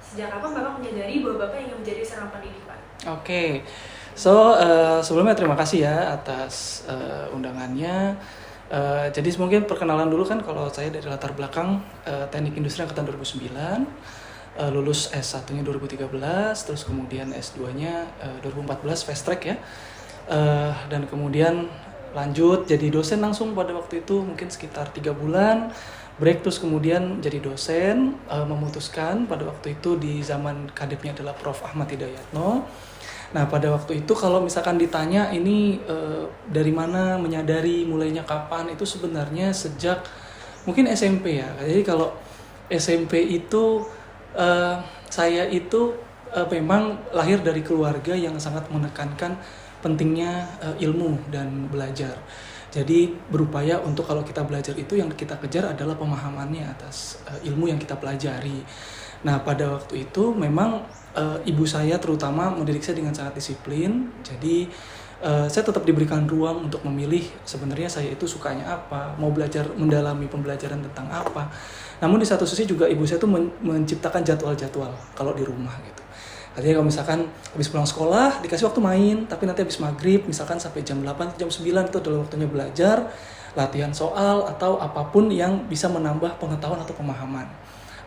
sejak kapan Bapak menyadari bahwa Bapak ingin menjadi seorang pendidik, Pak? Oke. Sebelumnya terima kasih ya atas undangannya. Jadi mungkin perkenalan dulu kan, kalau saya dari latar belakang Teknik Industri angkatan 2009, lulus S1-nya 2013, terus kemudian S2-nya 2014 fast track ya. Dan kemudian lanjut jadi dosen langsung pada waktu itu, mungkin sekitar 3 bulan break, terus kemudian jadi dosen. Memutuskan pada waktu itu, di zaman kadepnya adalah Prof. Ahmad Hidayatno. Nah pada waktu itu kalau misalkan ditanya ini dari mana, menyadari mulainya kapan, itu sebenarnya sejak mungkin SMP ya. Jadi kalau SMP itu saya itu memang lahir dari keluarga yang sangat menekankan pentingnya ilmu dan belajar. Jadi berupaya untuk kalau kita belajar itu yang kita kejar adalah pemahamannya atas ilmu yang kita pelajari. Nah pada waktu itu memang ibu saya terutama mendidik saya dengan sangat disiplin. Jadi saya tetap diberikan ruang untuk memilih sebenarnya saya itu sukanya apa, mau belajar mendalami pembelajaran tentang apa. Namun di satu sisi juga ibu saya tuh menciptakan jadwal-jadwal kalau di rumah gitu. Artinya kalau misalkan habis pulang sekolah dikasih waktu main, tapi nanti habis maghrib misalkan sampai jam 8 jam 9 itu adalah waktunya belajar, latihan soal atau apapun yang bisa menambah pengetahuan atau pemahaman.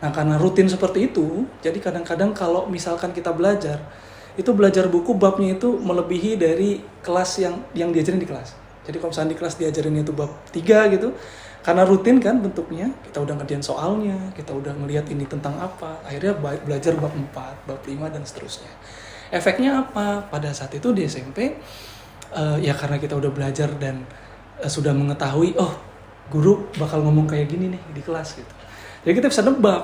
Nah karena rutin seperti itu, jadi kadang-kadang kalau misalkan kita belajar, itu belajar buku babnya itu melebihi dari kelas yang diajarin di kelas. Jadi kalau misalnya di kelas diajarin itu bab 3 gitu, karena rutin kan bentuknya, kita udah ngerjain soalnya, kita udah ngelihat ini tentang apa, akhirnya belajar bab 4, bab 5 dan seterusnya. Efeknya apa? Pada saat itu di SMP, ya karena kita udah belajar dan sudah mengetahui, oh guru bakal ngomong kayak gini nih di kelas gitu. Jadi kita bisa nebak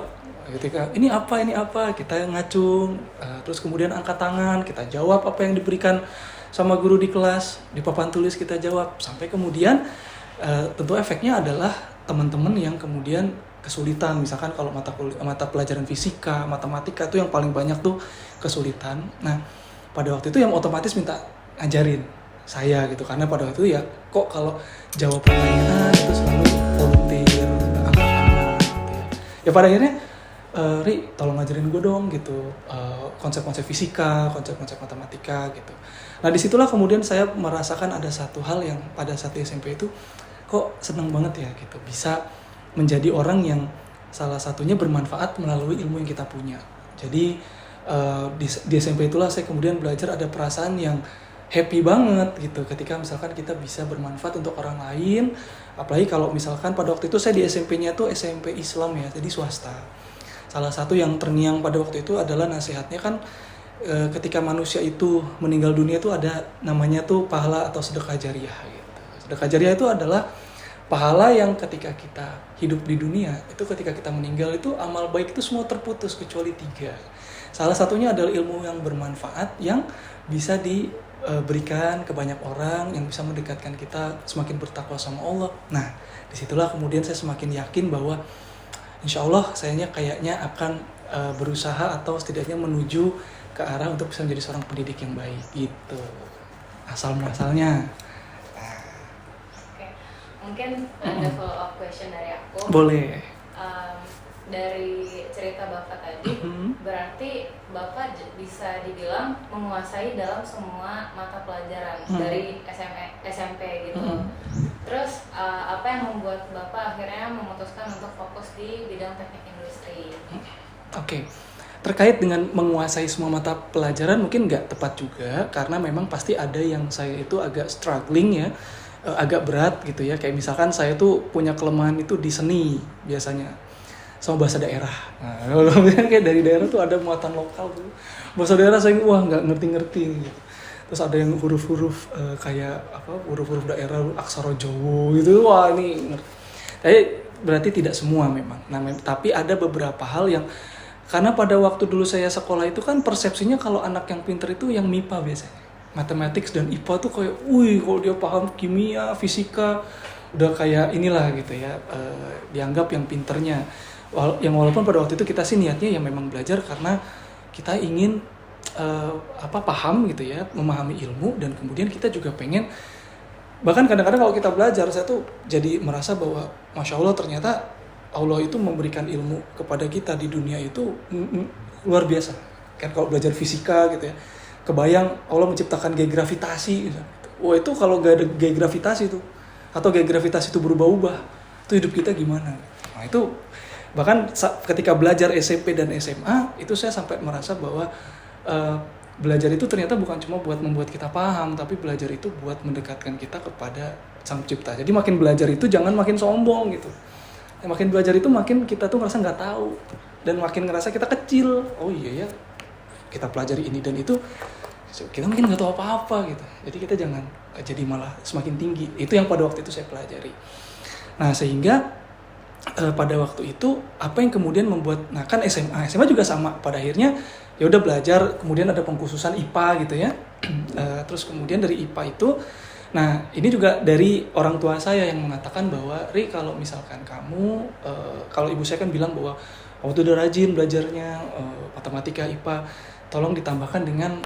ketika ini apa, kita ngacung, terus kemudian angkat tangan, kita jawab apa yang diberikan sama guru di kelas, di papan tulis kita jawab, sampai kemudian tentu efeknya adalah teman-teman yang kemudian kesulitan, misalkan kalau mata pelajaran fisika, matematika itu yang paling banyak tuh kesulitan. Nah pada waktu itu yang otomatis minta ngajarin saya gitu, karena pada waktu itu ya kok kalau jawab pertanyaan itu selalu volunteer, angkat gitu ya. Ya pada akhirnya Ri tolong ngajarin gue dong gitu, konsep-konsep fisika, konsep-konsep matematika gitu. Nah disitulah kemudian saya merasakan ada satu hal yang pada saat di SMP itu kok seneng banget ya gitu, bisa menjadi orang yang salah satunya bermanfaat melalui ilmu yang kita punya. Jadi di SMP itulah saya kemudian belajar ada perasaan yang happy banget gitu ketika misalkan kita bisa bermanfaat untuk orang lain. Apalagi kalau misalkan pada waktu itu saya di SMP-nya tuh SMP Islam ya, jadi swasta. Salah satu yang terngiang pada waktu itu adalah nasihatnya kan, ketika manusia itu meninggal dunia itu ada namanya tuh pahala atau sedekah jariah gitu. Sedekah jariah itu adalah pahala yang ketika kita hidup di dunia, itu ketika kita meninggal itu amal baik itu semua terputus kecuali 3. Salah satunya adalah ilmu yang bermanfaat yang bisa diberikan ke banyak orang, yang bisa mendekatkan kita semakin bertakwa sama Allah. Nah disitulah kemudian saya semakin yakin bahwa insya Allah sayanya kayaknya akan berusaha atau setidaknya menuju ke arah untuk bisa menjadi seorang pendidik yang baik gitu. Asal-muasalnya. Oke, mungkin ada follow up question dari aku. Boleh. Dari cerita Bapak tadi, berarti Bapak bisa dibilang menguasai dalam semua mata pelajaran dari SMP gitu. Terus apa yang membuat Bapak akhirnya memutuskan untuk fokus di bidang teknik industri? Oke. Terkait dengan menguasai semua mata pelajaran mungkin nggak tepat juga, karena memang pasti ada yang saya itu agak struggling ya, agak berat gitu ya. Kayak misalkan saya tuh punya kelemahan itu di seni biasanya, sama bahasa daerah. Nah, kalau kayak dari daerah tuh ada muatan lokal tuh. Bahasa daerah saya wah nggak ngerti-ngerti gitu. Terus ada yang huruf-huruf kayak apa, huruf-huruf daerah aksara Jawa gitu. Wah, ini ngerti. Tapi berarti tidak semua memang. Nah, tapi ada beberapa hal yang, karena pada waktu dulu saya sekolah itu kan persepsinya kalau anak yang pinter itu yang MIPA biasanya. Matematik dan IPA tuh kayak, wih kalau dia paham kimia, fisika, udah kayak inilah gitu ya, dianggap yang pinternya. Yang walaupun pada waktu itu kita sih niatnya ya memang belajar karena kita ingin paham gitu ya, memahami ilmu, dan kemudian kita juga pengen, bahkan kadang-kadang kalau kita belajar saya tuh jadi merasa bahwa Masya Allah ternyata Allah itu memberikan ilmu kepada kita di dunia itu luar biasa. Kan kalau belajar fisika gitu ya, kebayang Allah menciptakan gaya gravitasi gitu. Wah itu kalau gak ada gaya gravitasi itu, atau gaya gravitasi itu berubah-ubah, itu hidup kita gimana? Nah itu bahkan ketika belajar SMP dan SMA itu saya sampai merasa bahwa belajar itu ternyata bukan cuma buat membuat kita paham, tapi belajar itu buat mendekatkan kita kepada Sang Pencipta. Jadi makin belajar itu jangan makin sombong gitu. Makin belajar itu makin kita tuh ngerasa nggak tahu, dan makin ngerasa kita kecil. Oh iya ya, kita pelajari ini dan itu, kita mungkin nggak tahu apa-apa gitu. Jadi kita jangan jadi malah semakin tinggi. Itu yang pada waktu itu saya pelajari. Nah sehingga pada waktu itu apa yang kemudian membuat, nah kan SMA juga sama. Pada akhirnya ya udah belajar, kemudian ada pengkhususan IPA gitu ya. Terus kemudian dari IPA itu, nah ini juga dari orang tua saya yang mengatakan bahwa Ri, kalau misalkan kamu, kalau ibu saya kan bilang bahwa waktu udah rajin belajarnya matematika IPA, tolong ditambahkan dengan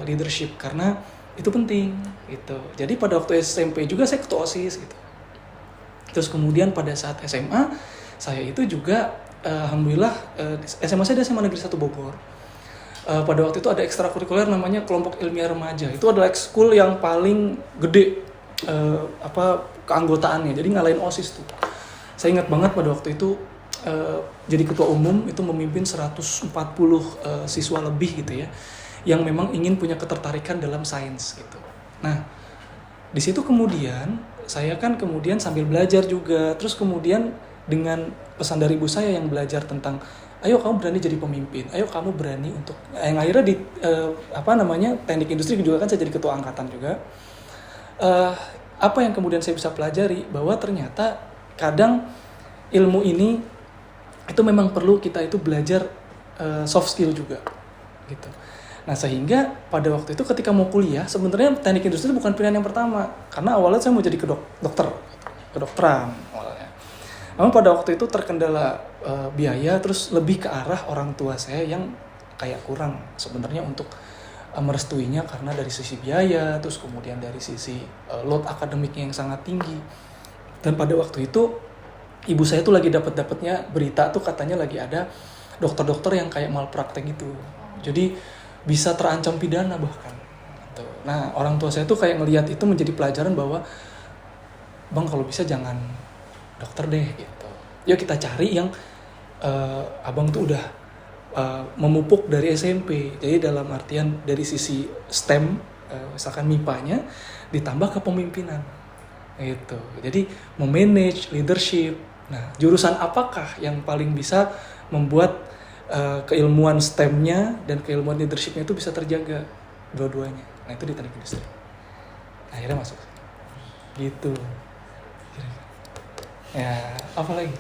leadership karena itu penting gitu. Jadi pada waktu SMP juga saya ketua OSIS gitu. Terus kemudian pada saat SMA saya itu juga alhamdulillah SMA saya di SMA Negeri 1 Bogor. Pada waktu itu ada ekstrakurikuler namanya kelompok ilmiah remaja. Itu adalah ekskul yang paling gede keanggotaannya. Jadi ngalahin OSIS tuh. Saya ingat banget pada waktu itu jadi ketua umum itu memimpin 140 siswa lebih gitu ya, yang memang ingin punya ketertarikan dalam sains gitu. Nah, di situ kemudian saya kan kemudian sambil belajar juga, terus kemudian dengan pesan dari ibu saya yang belajar tentang ayo kamu berani jadi pemimpin, ayo kamu berani untuk yang akhirnya di teknik industri juga kan saya jadi ketua angkatan juga. Apa yang kemudian saya bisa pelajari bahwa ternyata kadang ilmu ini itu memang perlu kita itu belajar soft skill juga gitu. Nah sehingga pada waktu itu ketika mau kuliah sebenarnya teknik industri itu bukan pilihan yang pertama, karena awalnya saya mau jadi kedokteran awalnya. Namun pada waktu itu terkendala biaya, terus lebih ke arah orang tua saya yang kayak kurang sebenarnya untuk merestuinya karena dari sisi biaya, terus kemudian dari sisi load akademiknya yang sangat tinggi. Dan pada waktu itu ibu saya tuh lagi dapetnya berita tuh katanya lagi ada dokter-dokter yang kayak malpraktek gitu. Jadi bisa terancam pidana bahkan. Nah orang tua saya tuh kayak ngelihat itu menjadi pelajaran bahwa bang kalau bisa jangan dokter deh gitu. Yuk kita cari yang abang tuh udah memupuk dari SMP. Jadi dalam artian dari sisi STEM, misalkan MIPA-nya ditambah kepemimpinan. Gitu. Jadi memanage, leadership. Nah, jurusan apakah yang paling bisa membuat keilmuan STEM-nya dan keilmuan leadership-nya itu bisa terjaga dua-duanya? Nah, itu di teknik industri. Nah, akhirnya masuk. Gitu. Ya, apa lagi?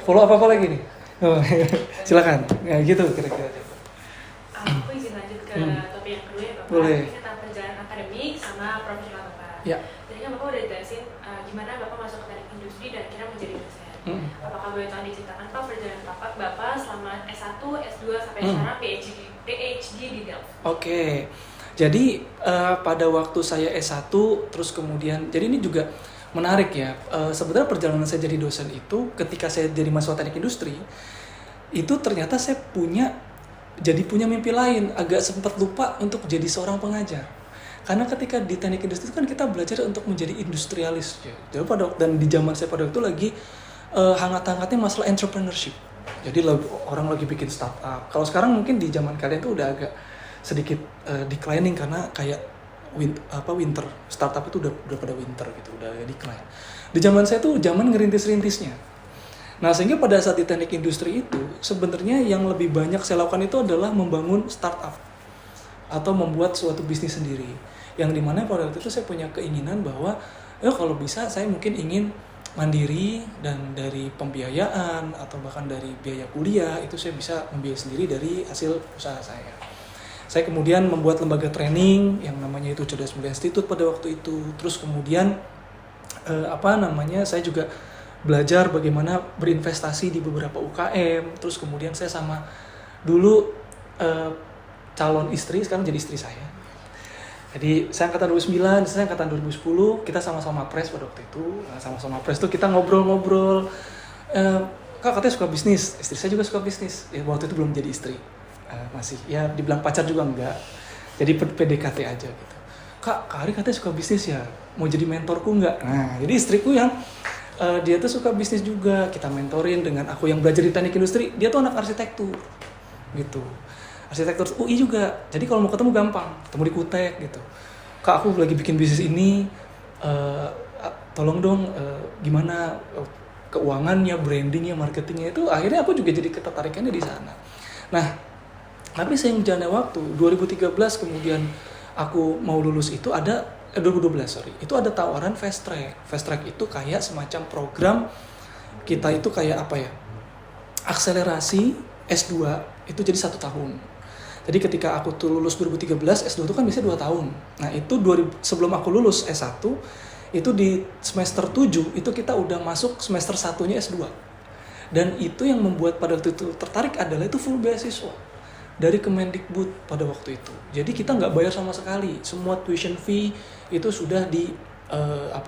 Follow apa lagi nih? Oh, silakan. Ya, gitu kira-kira. Aku izin lanjut ke topik yang kedua ya Bapak. Boleh. Ini tentang perjalanan akademik sama profesional Bapak. Ya. Jadi kan Bapak udah jelasin gimana Bapak masuk ke teknik industri dan akhirnya menjadi dosen. Apakah boleh tolong diceritakan Pak perjalanan Bapak selama S1, S2 sampai sekarang PhD di Delft? Oke. Jadi pada waktu saya S1 terus kemudian, jadi ini juga menarik ya. Sebenarnya perjalanan saya jadi dosen itu ketika saya jadi mahasiswa teknik industri itu ternyata saya punya mimpi lain, agak sempat lupa untuk jadi seorang pengajar. Karena ketika di teknik industri itu kan kita belajar untuk menjadi industrialis. Jadi dan di zaman saya pada waktu lagi hangat-hangatnya masalah entrepreneurship. Jadi orang lagi bikin startup. Kalau sekarang mungkin di zaman kalian tuh udah agak sedikit declining karena kayak winter. Startup itu udah pada winter gitu, udah decline. Di zaman saya tuh zaman ngerintis-rintisnya. Nah, sehingga pada saat di teknik industri itu sebenarnya yang lebih banyak saya lakukan itu adalah membangun startup atau membuat suatu bisnis sendiri. Yang dimana pada waktu itu saya punya keinginan bahwa kalau bisa saya mungkin ingin mandiri dan dari pembiayaan atau bahkan dari biaya kuliah itu saya bisa membiayai sendiri dari hasil usaha saya. Saya kemudian membuat lembaga training yang namanya itu Cerdas Mulia Institute pada waktu itu. Terus kemudian saya juga belajar bagaimana berinvestasi di beberapa UKM. Terus kemudian saya sama dulu calon istri, sekarang jadi istri saya. Jadi saya angkatan 2009, saya angkatan 2010, kita sama-sama pres pada waktu itu. Nah, sama-sama pres tuh kita ngobrol-ngobrol. Kak katanya suka bisnis, istri saya juga suka bisnis. Ya, waktu itu belum jadi istri. masih ya dibilang pacar juga enggak, jadi PDKT aja gitu. Kak Ari katanya suka bisnis ya, mau jadi mentorku enggak? Nah jadi istriku yang dia tuh suka bisnis juga, kita mentorin dengan aku yang belajar di teknik industri, dia tuh anak arsitektur gitu, arsitektur UI juga, jadi kalau mau ketemu gampang, ketemu di Kutek gitu. Kak aku lagi bikin bisnis ini, tolong dong gimana keuangannya, brandingnya, marketingnya, itu akhirnya aku juga jadi ketertarikannya di sana. Nah tapi seiring jalannya waktu 2013 kemudian aku mau lulus itu ada 2012 itu ada tawaran fast track. Fast track itu kayak semacam program kita itu kayak apa ya, akselerasi S2 itu jadi 1 tahun. Jadi ketika aku tuh lulus 2013, S2 itu kan biasanya 2 tahun. Nah itu sebelum aku lulus S1, itu di semester 7, itu kita udah masuk semester 1-nya S2. Dan itu yang membuat pada waktu itu tertarik adalah itu full beasiswa dari Kemendikbud pada waktu itu. Jadi kita nggak bayar sama sekali, semua tuition fee itu sudah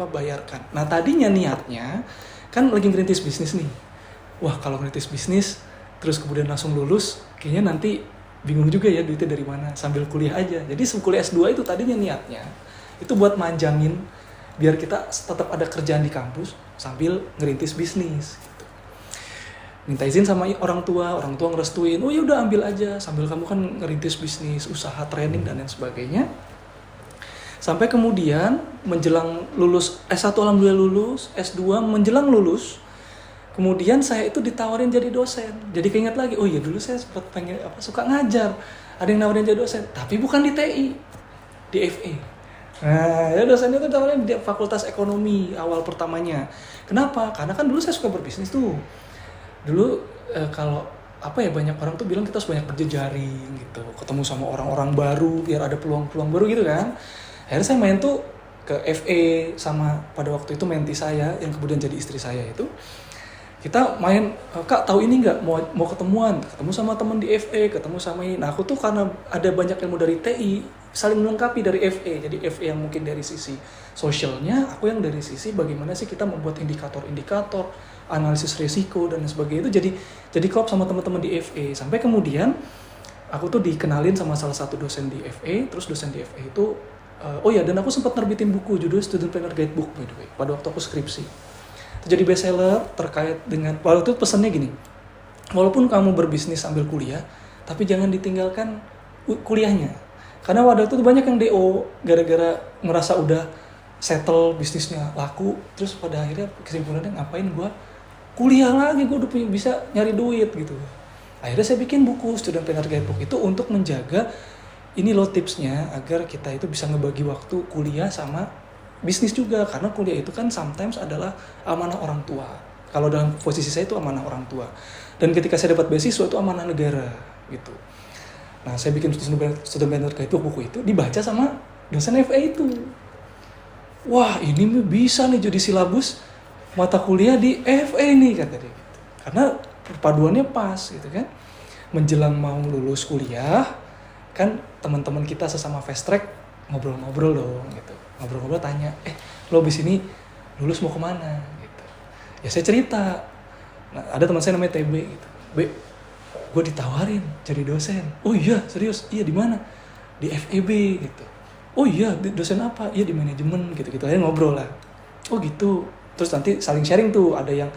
bayarkan. Nah tadinya niatnya, kan lagi ngerintis bisnis nih. Wah kalau ngerintis bisnis, terus kemudian langsung lulus, kayaknya nanti bingung juga ya duitnya dari mana, sambil kuliah aja. Jadi kuliah S2 itu tadinya niatnya itu buat manjangin biar kita tetap ada kerjaan di kampus sambil ngerintis bisnis gitu. Minta izin sama orang tua ngerestuin, oh ya udah ambil aja sambil kamu kan ngerintis bisnis, usaha, training dan lain sebagainya. Sampai kemudian menjelang lulus S1 alhamdulillah lulus, S2 menjelang lulus, kemudian saya itu ditawarin jadi dosen. Jadi keinget lagi, oh iya dulu saya sempat pengen suka ngajar. Ada yang nawarin jadi dosen, tapi bukan di TI, di FE. Nah, ya dosennya itu tawarin di Fakultas Ekonomi awal pertamanya. Kenapa? Karena kan dulu saya suka berbisnis tuh. Dulu kalau banyak orang tuh bilang kita harus banyak berjejaring gitu, ketemu sama orang-orang baru biar ada peluang-peluang baru gitu kan. Akhirnya saya main tuh ke FE sama pada waktu itu menti saya yang kemudian jadi istri saya itu. Kita main, Kak tahu ini nggak, mau ketemu sama teman di FE, ketemu sama ini. Nah aku tuh karena ada banyak ilmu dari TI, saling melengkapi dari FE. Jadi FE yang mungkin dari sisi sosialnya, aku yang dari sisi bagaimana sih kita membuat indikator-indikator, analisis risiko dan sebagainya itu jadi klop sama teman-teman di FE. Sampai kemudian aku tuh dikenalin sama salah satu dosen di FE, terus dosen di FE itu, dan aku sempat nerbitin buku judul Student Planner Guidebook by the way, pada waktu aku skripsi. Jadi bestseller terkait dengan, waktu itu pesannya gini, walaupun kamu berbisnis sambil kuliah, tapi jangan ditinggalkan kuliahnya. Karena waktu itu banyak yang DO, gara-gara merasa udah settle bisnisnya, laku, terus pada akhirnya kesimpulannya ngapain gue kuliah lagi, gue udah bisa nyari duit gitu. Akhirnya saya bikin buku Student Planner Guidebook itu untuk menjaga, ini loh tipsnya, agar kita itu bisa ngebagi waktu kuliah sama bisnis juga, karena kuliah itu kan sometimes adalah amanah orang tua. Kalau dalam posisi saya itu amanah orang tua, dan ketika saya dapat beasiswa itu amanah negara gitu. Nah saya bikin Student Planner Guidebook, buku itu dibaca sama dosen FE itu. Wah ini bisa nih jadi silabus mata kuliah di FE nih kata dia gitu. Karena perpaduannya pas gitu kan. Menjelang mau lulus kuliah kan teman-teman kita sesama fast track ngobrol-ngobrol dong gitu. Ngobrol-ngobrol tanya, lo abis ini lulus mau kemana? Gitu. Ya saya cerita, nah, ada teman saya namanya TB gitu. B, gue ditawarin jadi dosen. Oh iya serius? Iya di mana? Di FEB gitu. Oh iya dosen apa? Iya di manajemen gitu-gitu aja ngobrol lah. Oh gitu. Terus nanti saling sharing tuh, ada yang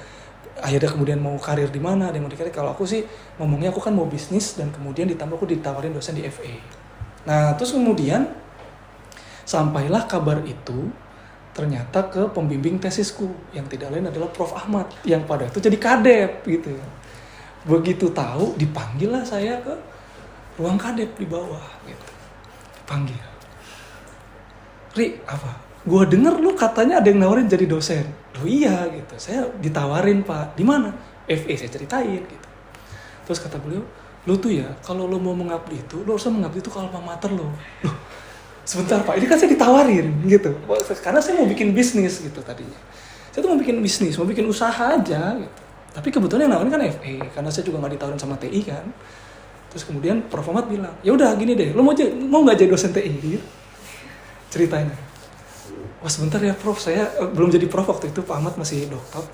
akhirnya kemudian mau karir di mana, ada yang mau dikarir. Kalau aku sih ngomongnya aku kan mau bisnis dan kemudian ditambah aku ditawarin dosen di FE. Nah terus kemudian sampailah kabar itu ternyata ke pembimbing tesisku yang tidak lain adalah Prof. Ahmad yang pada itu jadi kadep gitu. Begitu tahu dipanggil lah saya ke ruang kadep di bawah gitu. Dipanggil. Ri, apa? Gua denger lu katanya ada yang nawarin jadi dosen. Loh iya gitu. Saya ditawarin Pak. Di mana? FE saya ceritain gitu. Terus kata beliau, lu tuh ya kalau lu mau mengabdi itu, lu harusnya mengabdi itu ke alma mater lo. Loh, sebentar Pak, ini kan saya ditawarin gitu. Karena saya mau bikin bisnis gitu tadinya. Saya tuh mau bikin bisnis, mau bikin usaha aja gitu. Tapi kebetulan yang nawarin kan FE, karena saya juga nggak ditawarin sama TI kan. Terus kemudian Prof. Ahmad bilang, ya udah gini deh, lo mau nggak jadi dosen TI? Gitu. Ceritanya. Wah sebentar ya Prof, saya belum jadi Prof waktu itu, Pak Ahmad masih doktor.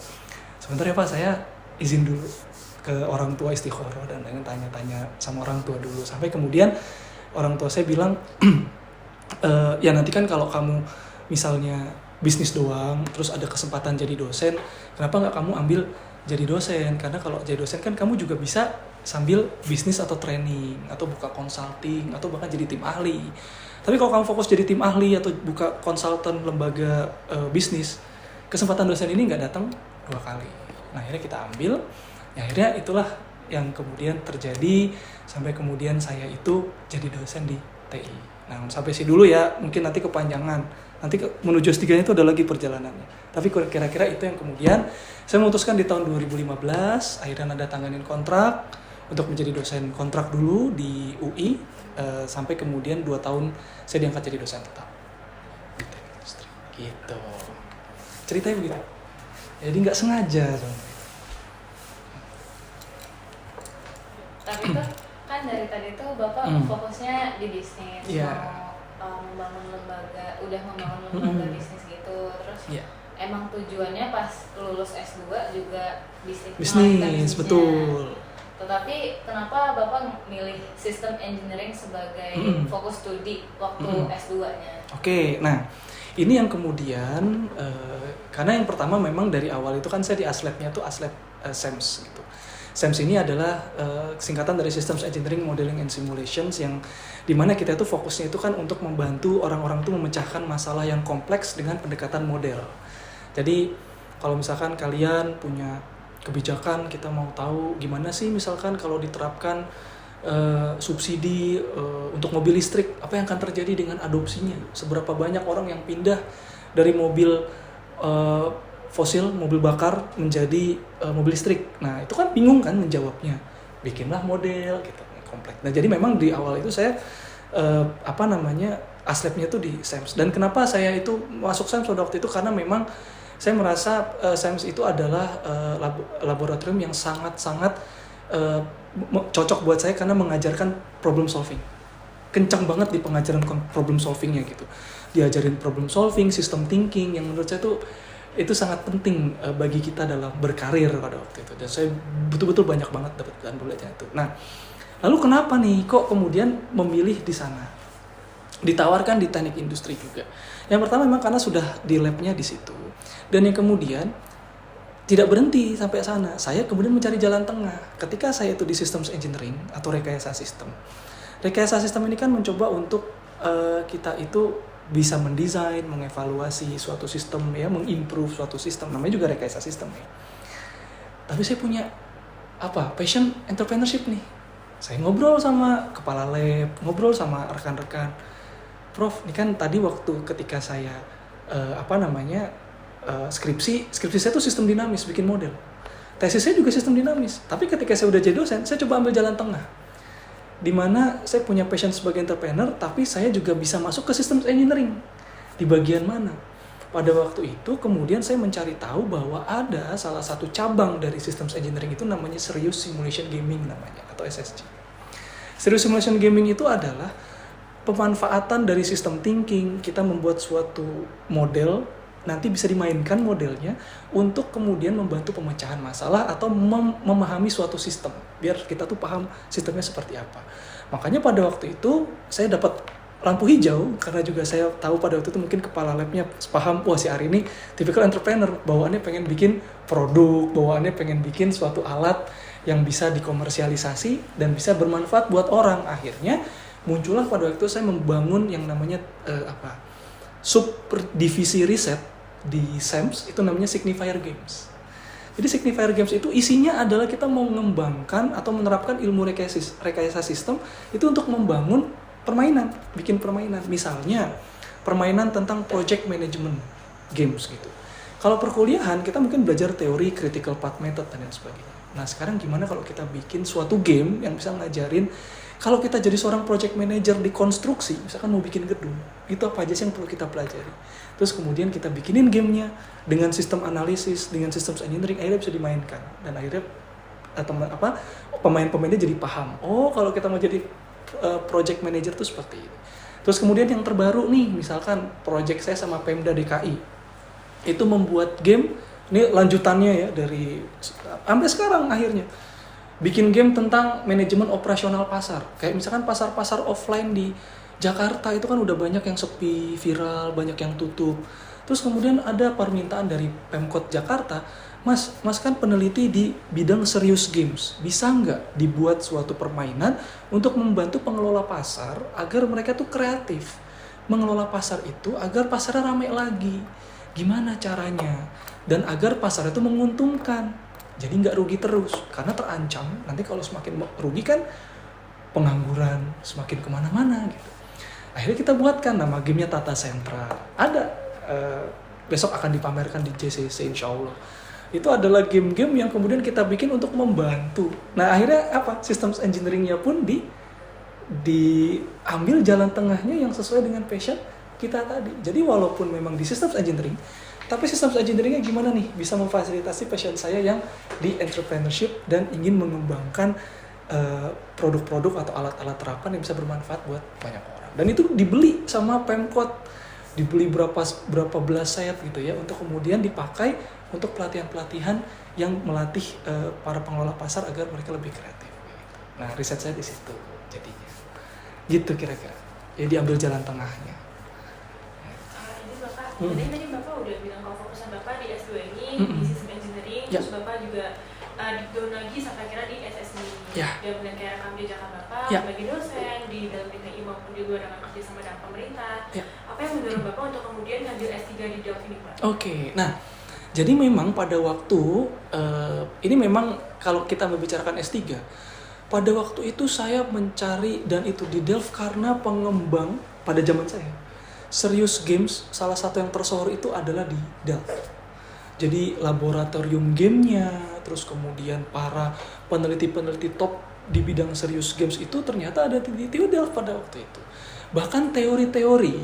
Sebentar ya Pak, saya izin dulu. ke orang tua istikharah dan lain tanya-tanya sama orang tua dulu, sampai kemudian orang tua saya bilang ya nanti kan kalau kamu misalnya bisnis doang terus ada kesempatan jadi dosen, kenapa nggak kamu ambil jadi dosen, karena kalau jadi dosen kan kamu juga bisa sambil bisnis atau training atau buka consulting atau bahkan jadi tim ahli. Tapi kalau kamu fokus jadi tim ahli atau buka konsultan lembaga bisnis, kesempatan dosen ini nggak datang 2 kali. Nah akhirnya kita ambil, ya akhirnya itulah yang kemudian terjadi sampai kemudian saya itu jadi dosen di TI. Nah sampai sih dulu ya, mungkin nanti kepanjangan, nanti menuju S3 itu ada lagi perjalanannya. Tapi kira-kira itu yang kemudian saya memutuskan di tahun 2015, akhirnya nada tanganin kontrak untuk menjadi dosen kontrak dulu di UI, sampai kemudian 2 tahun saya diangkat jadi dosen tetap di teknik industri. Gitu. Ceritanya begitu. Jadi nggak sengaja. Tapi tuh kan dari tadi tuh Bapak fokusnya di bisnis, mau membangun lembaga, udah membangun lembaga bisnis gitu. Terus emang tujuannya pas lulus S2 juga bisnis, betul. Tetapi kenapa Bapak milih sistem engineering sebagai fokus studi waktu S2-nya? Oke, nah ini yang kemudian karena yang pertama memang dari awal itu kan saya di ASLab-nya tuh ASLab SEMS gitu. SEMS ini adalah singkatan dari Systems Engineering Modeling and Simulations, yang dimana kita itu fokusnya itu kan untuk membantu orang-orang tuh memecahkan masalah yang kompleks dengan pendekatan model. Jadi kalau misalkan kalian punya kebijakan, kita mau tahu gimana sih misalkan kalau diterapkan subsidi untuk mobil listrik, apa yang akan terjadi dengan adopsinya, seberapa banyak orang yang pindah dari mobil fosil, mobil bakar menjadi mobil listrik. Nah itu kan bingung kan menjawabnya, bikinlah model gitu kompleks. Nah jadi memang di awal itu saya ASLab-nya tuh di SEMS. Dan kenapa saya itu masuk SEMS pada waktu itu, karena memang saya merasa SEMS itu adalah laboratorium yang sangat-sangat cocok buat saya karena mengajarkan problem solving. Kencang banget di pengajaran problem solvingnya gitu. Diajarin problem solving, system thinking, yang menurut saya tuh itu sangat penting bagi kita dalam berkarir pada waktu itu. Dan saya betul-betul banyak banget dapat belajar itu. Nah, lalu kenapa nih kok kemudian memilih di sana? Ditawarkan di teknik industri juga. Yang pertama memang karena sudah di lab-nya di situ. Dan yang kemudian tidak berhenti sampai sana. Saya kemudian mencari jalan tengah. Ketika saya itu di Systems Engineering atau rekayasa sistem. Rekayasa sistem ini kan mencoba untuk kita itu bisa mendesain, mengevaluasi suatu sistem ya, mengimprove suatu sistem. Namanya juga rekayasa sistem ya. Tapi saya punya passion entrepreneurship nih. Saya ngobrol sama kepala lab, ngobrol sama rekan-rekan. Prof, ini kan tadi waktu ketika saya skripsi saya tuh sistem dinamis, bikin model. Tesis saya juga sistem dinamis. Tapi ketika saya udah jadi dosen, saya coba ambil jalan tengah. Di mana saya punya passion sebagai entrepreneur, tapi saya juga bisa masuk ke sistem engineering. Di bagian mana? Pada waktu itu kemudian saya mencari tahu bahwa ada salah satu cabang dari systems engineering itu namanya Serious Simulation Gaming namanya, atau SSG. Serious Simulation Gaming itu adalah pemanfaatan dari sistem thinking, kita membuat suatu model, nanti bisa dimainkan modelnya untuk kemudian membantu pemecahan masalah atau memahami suatu sistem, biar kita tuh paham sistemnya seperti apa. Makanya pada waktu itu saya dapat lampu hijau, karena juga saya tahu pada waktu itu mungkin kepala labnya paham, wah si Ari ini tipikal entrepreneur, bawaannya pengen bikin produk, bawaannya pengen bikin suatu alat yang bisa dikomersialisasi dan bisa bermanfaat buat orang. Akhirnya muncullah pada waktu itu saya membangun yang namanya subdivisi riset di SEMS, itu namanya Signifier Games. Jadi Signifier Games itu isinya adalah kita mau mengembangkan atau menerapkan ilmu rekayasa sistem itu untuk membangun permainan, bikin permainan. Misalnya permainan tentang project management games gitu. Kalau perkuliahan kita mungkin belajar teori critical path method dan lain sebagainya. Nah sekarang gimana kalau kita bikin suatu game yang bisa ngajarin kalau kita jadi seorang project manager di konstruksi, misalkan mau bikin gedung, itu apa aja sih yang perlu kita pelajari. Terus kemudian kita bikinin gamenya dengan sistem analisis, dengan sistem engineering, akhirnya bisa dimainkan. Dan akhirnya pemain-pemainnya jadi paham. Oh kalau kita mau jadi project manager itu seperti ini. Terus kemudian yang terbaru nih, misalkan project saya sama Pemda DKI, itu membuat game, ini lanjutannya ya dari sampai sekarang akhirnya. bikin game tentang manajemen operasional pasar. Kayak misalkan pasar-pasar offline di Jakarta itu kan udah banyak yang sepi, viral, banyak yang tutup. Terus kemudian ada permintaan dari Pemkot Jakarta, Mas kan peneliti di bidang serious games, bisa nggak dibuat suatu permainan untuk membantu pengelola pasar agar mereka tuh kreatif mengelola pasar itu agar pasarnya ramai lagi. Gimana caranya? Dan agar pasar itu menguntungkan. Jadi nggak rugi terus. Karena terancam nanti kalau semakin rugi kan pengangguran semakin kemana-mana gitu. Akhirnya kita buatkan nama gamenya Tata Sentra. Ada besok akan dipamerkan di JCC insya Allah. Itu adalah game-game yang kemudian kita bikin untuk membantu. Nah akhirnya apa? Systems engineering-nya pun diambil jalan tengahnya yang sesuai dengan passion kita tadi. Jadi walaupun memang di systems engineering, tapi systems engineering-nya gimana nih? Bisa memfasilitasi passion saya yang di entrepreneurship dan ingin mengembangkan produk-produk atau alat-alat terapan yang bisa bermanfaat buat banyak orang. Dan itu dibeli sama Pemkot, dibeli berapa belas set gitu ya, untuk kemudian dipakai untuk pelatihan-pelatihan yang melatih para pengelola pasar agar mereka lebih kreatif. Nah riset saya di situ jadinya. Gitu kira-kira. Ya diambil jalan tengahnya. Ini Bapak, tadi Bapak udah bilang kalau fokusan Bapak di S2 ini di sistem engineering, terus Bapak juga di-down lagi sampai akhirnya di SSD. Dan kemudian kayak rekam jejak Bapak sebagai dosen di dalam PTI maupun juga dengan kerja sama dengan pemerintah. Apa yang mendorong Bapak untuk kemudian ngambil S3 di Delft ini, Pak? Oke, nah jadi memang pada waktu ini memang kalau kita membicarakan S3, pada waktu itu saya mencari dan itu di Delft karena pengembang pada zaman saya. Serious Games salah satu yang tersohor itu adalah di Delft. Jadi laboratorium gamenya, terus kemudian para peneliti-peneliti top di bidang serious games itu ternyata ada di TU Delft pada waktu itu. Bahkan teori-teori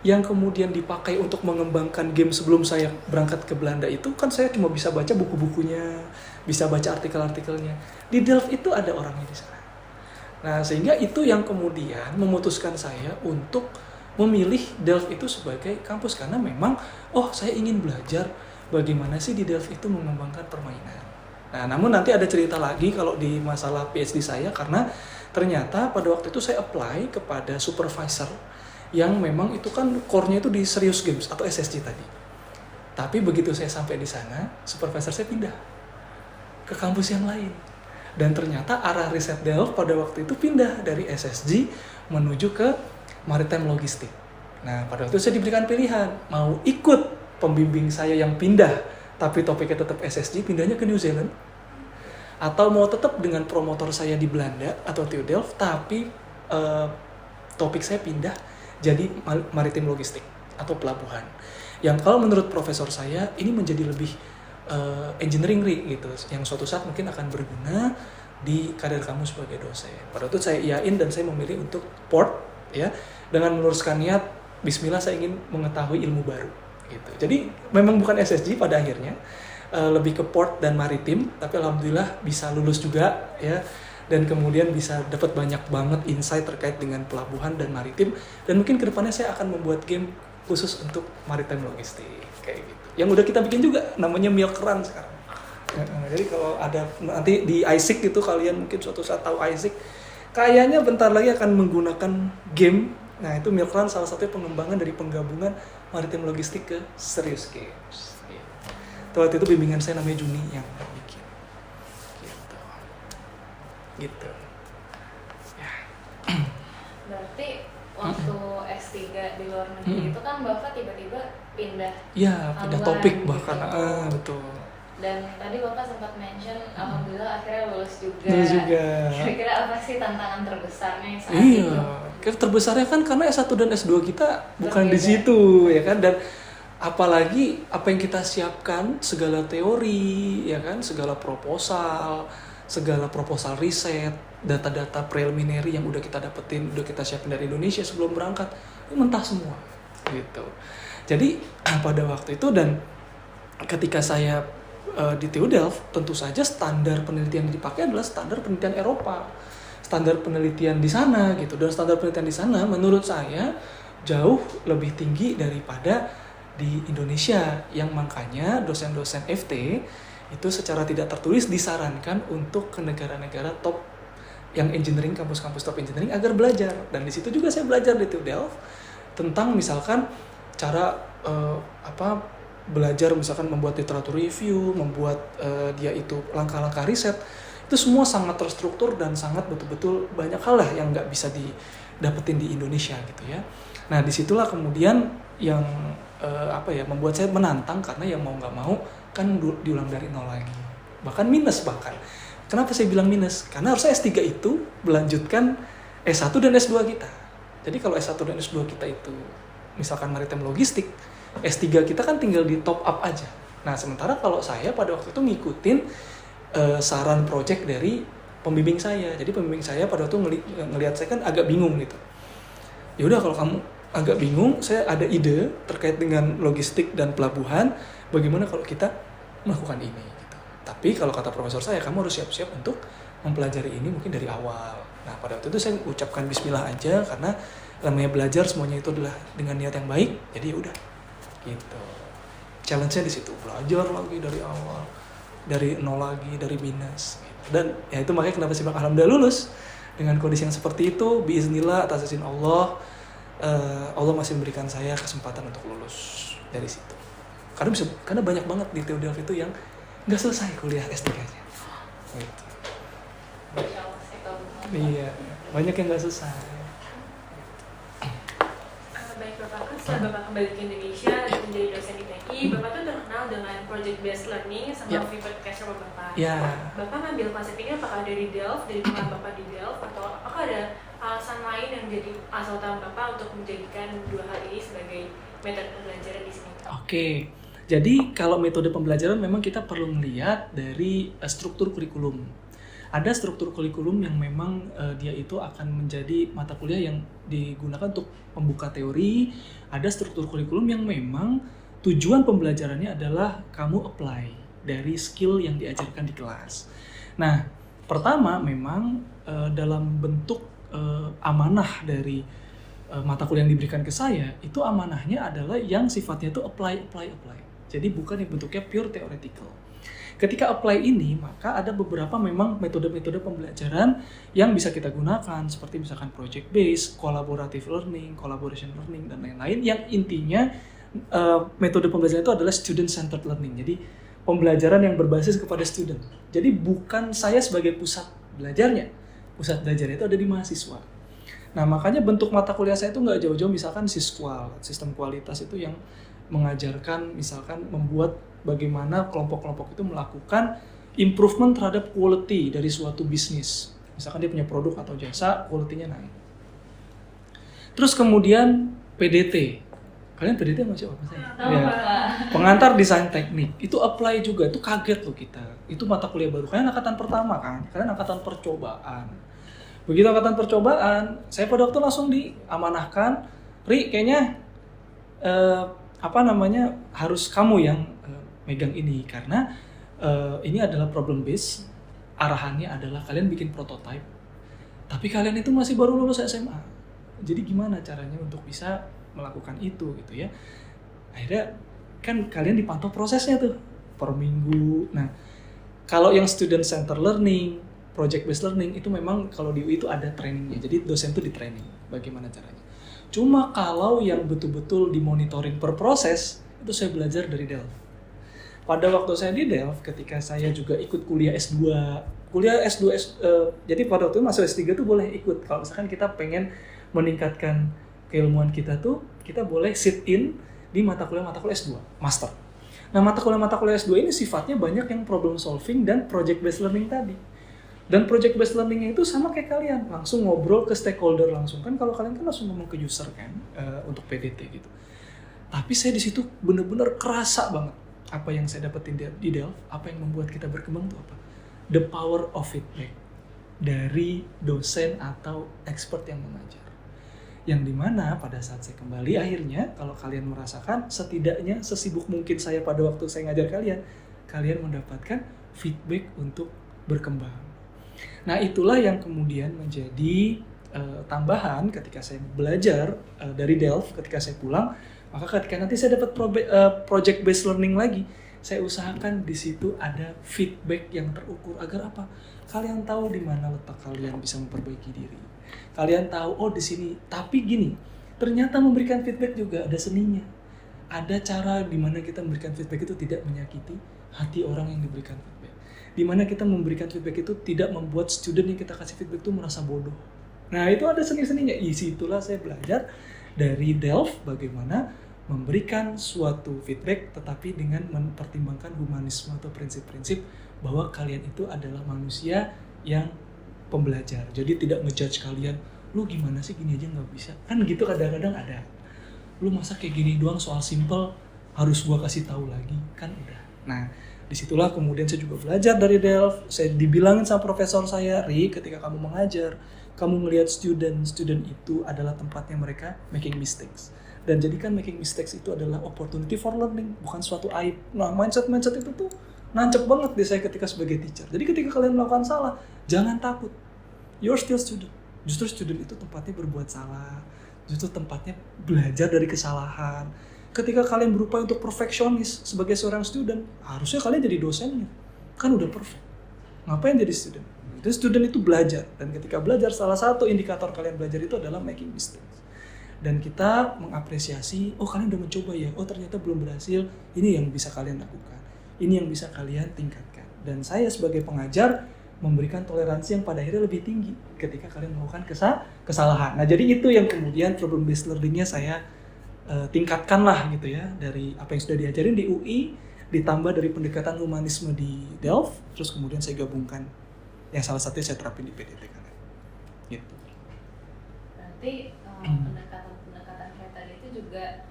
yang kemudian dipakai untuk mengembangkan game sebelum saya berangkat ke Belanda itu kan saya cuma bisa baca buku-bukunya, bisa baca artikel-artikelnya. Di Delft itu ada orangnya di sana. Nah, sehingga itu yang kemudian memutuskan saya untuk memilih Delft itu sebagai kampus karena memang saya ingin belajar bagaimana sih di Delft itu mengembangkan permainan. Nah, namun nanti ada cerita lagi kalau di masalah PhD saya karena ternyata pada waktu itu saya apply kepada supervisor yang memang itu kan core-nya itu di serious games atau SSG tadi. Tapi begitu saya sampai di sana, supervisor saya pindah ke kampus yang lain. Dan ternyata arah riset Delft pada waktu itu pindah dari SSG menuju ke maritime logistik. Nah, pada waktu itu saya diberikan pilihan, mau ikut pembimbing saya yang pindah, tapi topiknya tetap SSG, pindahnya ke New Zealand, atau mau tetap dengan promotor saya di Belanda atau TU Delft, tapi topik saya pindah jadi maritime logistik atau pelabuhan. Yang kalau menurut profesor saya ini menjadi lebih engineering gitu, yang suatu saat mungkin akan berguna di karir kamu sebagai dosen. Pada waktu itu saya iyain dan saya memilih untuk port ya, dengan meluruskan niat bismillah saya ingin mengetahui ilmu baru gitu. Jadi memang bukan SSG pada akhirnya, lebih ke port dan maritim, tapi alhamdulillah bisa lulus juga ya, dan kemudian bisa dapat banyak banget insight terkait dengan pelabuhan dan maritim, dan mungkin kedepannya saya akan membuat game khusus untuk maritime logistik kayak gitu. Yang udah kita bikin juga namanya Milk Run sekarang. Jadi kalau ada nanti di ISIC itu kalian mungkin suatu saat tahu ISIC, kayaknya bentar lagi akan menggunakan game. Nah itu Milk Run salah satunya pengembangan dari penggabungan maritime logistik ke serious games. Waktu itu bimbingan saya namanya Juni yang bikin. Gitu. Ya. Berarti waktu S3 di luar negeri itu kan Bapak tiba-tiba pindah. Ya, pindah topik bahkan. Betul. Dan tadi Bapak sempat mention alhamdulillah akhirnya lulus juga. Kira-kira apa sih tantangan terbesarnya saat itu? Iya, terbesarnya kan karena S1 dan S2 kita bukan di situ ya kan, dan apalagi apa yang kita siapkan, segala teori ya kan, segala proposal riset, data-data preliminary yang udah kita dapetin, udah kita siapin dari Indonesia sebelum berangkat, itu mentah semua gitu. Jadi pada waktu itu dan ketika saya di TU Delft, tentu saja standar penelitian yang dipakai adalah standar penelitian Eropa, standar penelitian di sana gitu. Dan standar penelitian di sana menurut saya jauh lebih tinggi daripada di Indonesia, yang makanya dosen-dosen FT itu secara tidak tertulis disarankan untuk ke negara-negara top yang engineering, kampus-kampus top engineering agar belajar. Dan di situ juga saya belajar di TU Delft tentang misalkan cara belajar misalkan membuat literatur review, membuat dia itu langkah-langkah riset. Itu semua sangat terstruktur dan sangat betul-betul banyak hal lah yang nggak bisa didapetin di Indonesia gitu ya. Nah disitulah kemudian yang membuat saya menantang, karena yang mau nggak mau kan diulang dari nol lagi, bahkan minus bahkan. Kenapa saya bilang minus? Karena harusnya S3 itu melanjutkan S1 dan S2 kita. Jadi kalau S1 dan S2 kita itu misalkan maritim logistik, S3 kita kan tinggal di top up aja. Nah sementara kalau saya pada waktu itu ngikutin saran project dari pembimbing saya. Jadi pembimbing saya pada waktu ngelihat saya kan agak bingung gitu. Ya udah kalau kamu agak bingung, saya ada ide terkait dengan logistik dan pelabuhan, bagaimana kalau kita melakukan ini gitu. Tapi kalau kata profesor saya, kamu harus siap-siap untuk mempelajari ini mungkin dari awal. Nah pada waktu itu saya ucapkan bismillah aja, karena namanya belajar semuanya itu adalah dengan niat yang baik. Jadi ya udah gitu. Challenge-nya di situ, belajar lagi dari awal, dari nol lagi, dari minus gitu. Dan ya itu makanya kenapa sih alhamdulillah lulus dengan kondisi yang seperti itu. Biiznillah atas izin Allah, Allah masih memberikan saya kesempatan untuk lulus dari situ. Karena banyak banget di TU Delft itu yang nggak selesai kuliah S3-nya. Gitu. Iya, banyak yang nggak selesai. Baik Bapak, kan setelah Bapak kembali ke Indonesia dan menjadi dosen di TI, Bapak tuh terkenal dengan project based learning sama favorite career Bapak. Bapak ngambil konsep ini apakah dari Delft, dari pengalaman Bapak di Delft, atau apakah ada alasan lain yang menjadi asal utama Bapak untuk menjadikan dua hal ini sebagai metode pembelajaran di sini? Oke, jadi kalau metode pembelajaran memang kita perlu melihat dari struktur kurikulum. Ada struktur kurikulum yang memang dia itu akan menjadi mata kuliah yang digunakan untuk membuka teori. Ada struktur kurikulum yang memang tujuan pembelajarannya adalah kamu apply dari skill yang diajarkan di kelas. Nah, pertama memang dalam bentuk amanah dari mata kuliah yang diberikan ke saya, itu amanahnya adalah yang sifatnya itu apply. Jadi bukan yang bentuknya pure theoretical. Ketika apply ini, maka ada beberapa memang metode-metode pembelajaran yang bisa kita gunakan, seperti misalkan project based, collaborative learning, collaboration learning, dan lain-lain, yang intinya metode pembelajaran itu adalah student centered learning. Jadi pembelajaran yang berbasis kepada student. Jadi bukan saya sebagai pusat belajarnya. Pusat belajarnya itu ada di mahasiswa. Nah makanya bentuk mata kuliah saya itu nggak jauh-jauh misalkan sisqual, sistem kualitas itu yang mengajarkan misalkan membuat bagaimana kelompok-kelompok itu melakukan improvement terhadap quality dari suatu bisnis. Misalkan dia punya produk atau jasa, quality-nya naik. Terus kemudian PDT. Kalian PDT masih apa sih? Ya. Pengantar desain teknik. Itu apply juga, itu kaget loh kita. Itu mata kuliah baru. Kalian angkatan pertama kan? Kalian angkatan percobaan. Begitu angkatan percobaan, saya pada waktu langsung diamanahkan, Ri, kayaknya harus kamu yang megang ini, karena ini adalah problem base. Arahannya adalah kalian bikin prototype, tapi kalian itu masih baru lulus SMA. Jadi gimana caranya untuk bisa melakukan itu gitu ya? Akhirnya kan kalian dipantau prosesnya tuh per minggu. Nah, kalau yang student center learning, project based learning itu memang kalau di UI itu ada trainingnya. Jadi dosen tuh di training bagaimana caranya. Cuma kalau yang betul-betul dimonitoring per proses, itu saya belajar dari Delft. Pada waktu saya di Delft, ketika saya juga ikut kuliah S2, jadi pada waktu itu masuk S3 tuh boleh ikut. Kalau misalkan kita pengen meningkatkan keilmuan kita tuh, kita boleh sit in di mata kuliah S2, master. Nah mata kuliah S2 ini sifatnya banyak yang problem solving dan project based learning tadi. Dan project based learning itu sama kayak kalian, langsung ngobrol ke stakeholder langsung. Kan kalau kalian kan langsung ngomong ke user kan, untuk PDT gitu. Tapi saya di situ bener-bener kerasa banget apa yang saya dapetin di Delft, apa yang membuat kita berkembang itu apa? The power of feedback dari dosen atau expert yang mengajar. Yang dimana pada saat saya kembali akhirnya, kalau kalian merasakan setidaknya sesibuk mungkin saya pada waktu saya ngajar kalian mendapatkan feedback untuk berkembang. Nah itulah yang kemudian menjadi tambahan ketika saya belajar dari Delft, ketika saya pulang, maka ketika nanti saya dapat project based learning lagi, saya usahakan di situ ada feedback yang terukur agar apa? Kalian tahu di mana letak kalian bisa memperbaiki diri. Kalian tahu oh di sini. Tapi gini, ternyata memberikan feedback juga ada seninya. Ada cara di mana kita memberikan feedback itu tidak menyakiti hati orang yang diberikan feedback. Di mana kita memberikan feedback itu tidak membuat student yang kita kasih feedback itu merasa bodoh. Nah, itu ada seni-seninya. Itulah saya belajar dari Delft bagaimana memberikan suatu feedback tetapi dengan mempertimbangkan humanisme atau prinsip-prinsip bahwa kalian itu adalah manusia yang pembelajar. Jadi tidak ngejudge kalian, lu gimana sih gini aja nggak bisa. Kan gitu kadang-kadang ada. Lu masa kayak gini doang soal simple harus gua kasih tahu lagi, kan udah. Nah, disitulah kemudian saya juga belajar dari Delft. Saya dibilangin sama profesor saya, Ri, ketika kamu mengajar, kamu ngelihat student itu adalah tempatnya mereka making mistakes. Dan jadikan making mistakes itu adalah opportunity for learning, bukan suatu aib. Nah, mindset itu tuh nancep banget di saya ketika sebagai teacher. Jadi ketika kalian melakukan salah, jangan takut. You're still student. Justru student itu tempatnya berbuat salah. Justru tempatnya belajar dari kesalahan. Ketika kalian berupaya untuk perfeksionis sebagai seorang student, harusnya kalian jadi dosennya. Kan udah perfect. Ngapain jadi student? Jadi student itu belajar. Dan ketika belajar, salah satu indikator kalian belajar itu adalah making mistakes. Dan kita mengapresiasi, oh kalian udah mencoba ya, oh ternyata belum berhasil, ini yang bisa kalian lakukan, ini yang bisa kalian tingkatkan. Dan saya sebagai pengajar memberikan toleransi yang pada akhirnya lebih tinggi ketika kalian melakukan kesalahan. Nah jadi itu yang kemudian problem based learning-nya saya tingkatkan lah gitu ya, dari apa yang sudah diajarin di UI, ditambah dari pendekatan humanisme di Delft, terus kemudian saya gabungkan yang salah satunya saya terapin di PDT kalian. Gitu. Berarti pendekatan kayak tadi itu juga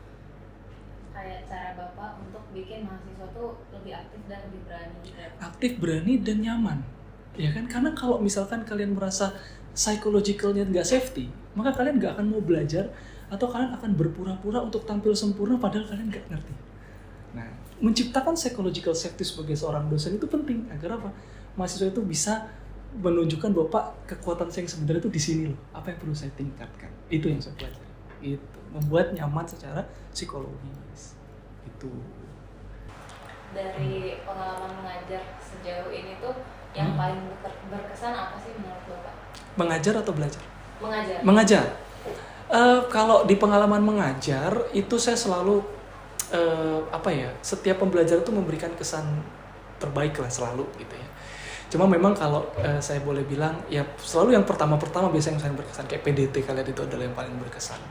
kayak cara Bapak untuk bikin mahasiswa tuh lebih aktif dan lebih berani gitu. Aktif, berani, dan nyaman. Ya kan? Karena kalau misalkan kalian merasa psychologicalnya nggak safety, maka kalian nggak akan mau belajar atau kalian akan berpura-pura untuk tampil sempurna padahal kalian nggak ngerti. Nah, menciptakan psychological safety sebagai seorang dosen itu penting agar apa? Mahasiswa itu bisa menunjukkan bahwa Pak, kekuatan saya yang sebenarnya itu di sini loh. Apa yang perlu saya tingkatkan? Itu yang saya pelajari. Itu membuat nyaman secara psikologis. Itu. Dari pengalaman mengajar sejauh ini tuh yang paling berkesan apa sih menurut Bapak? Mengajar atau belajar? Mengajar. Mengajar. Kalau di pengalaman mengajar itu saya selalu setiap pembelajar itu memberikan kesan terbaik lah selalu gitu ya. Cuma memang kalau saya boleh bilang ya selalu yang pertama biasanya yang saya berkesan kayak PDT kalian itu adalah yang paling berkesan.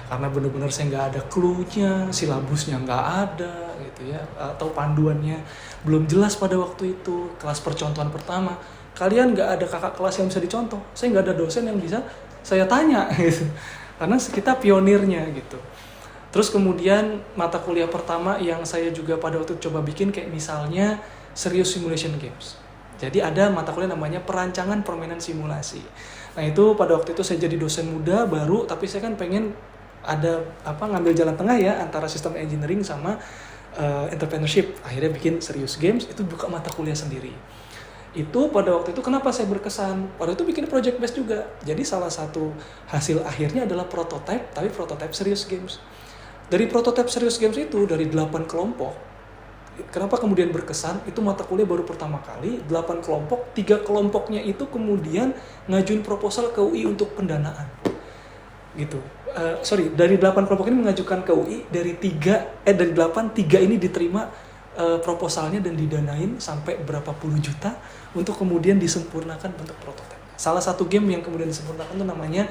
Karena benar-benar saya nggak ada clue-nya, silabusnya nggak ada gitu ya, atau panduannya belum jelas pada waktu itu. Kelas percontohan pertama, kalian nggak ada kakak kelas yang bisa dicontoh. Saya nggak ada dosen yang bisa saya tanya gitu. Karena kita pionirnya gitu. Terus kemudian mata kuliah pertama yang saya juga pada waktu itu coba bikin kayak misalnya serious simulation games. Jadi ada mata kuliah namanya perancangan permainan simulasi. Nah itu pada waktu itu saya jadi dosen muda baru, tapi saya kan pengen ada ngambil jalan tengah ya antara sistem engineering sama entrepreneurship. Akhirnya bikin serious games, itu buka mata kuliah sendiri. Itu pada waktu itu kenapa saya berkesan? Pada itu bikin project based juga. Jadi salah satu hasil akhirnya adalah prototype, tapi prototype serious games. Dari prototype serious games itu dari 8 kelompok. Kenapa kemudian berkesan? Itu mata kuliah baru pertama kali, 8 kelompok, 3 kelompoknya itu kemudian ngajuin proposal ke UI untuk pendanaan. Gitu. Dari 8 kelompok ini mengajukan ke UI, dari 8, 3 ini diterima proposalnya dan didanain sampai berapa puluh juta untuk kemudian disempurnakan bentuk prototipe. Salah satu game yang kemudian disempurnakan itu namanya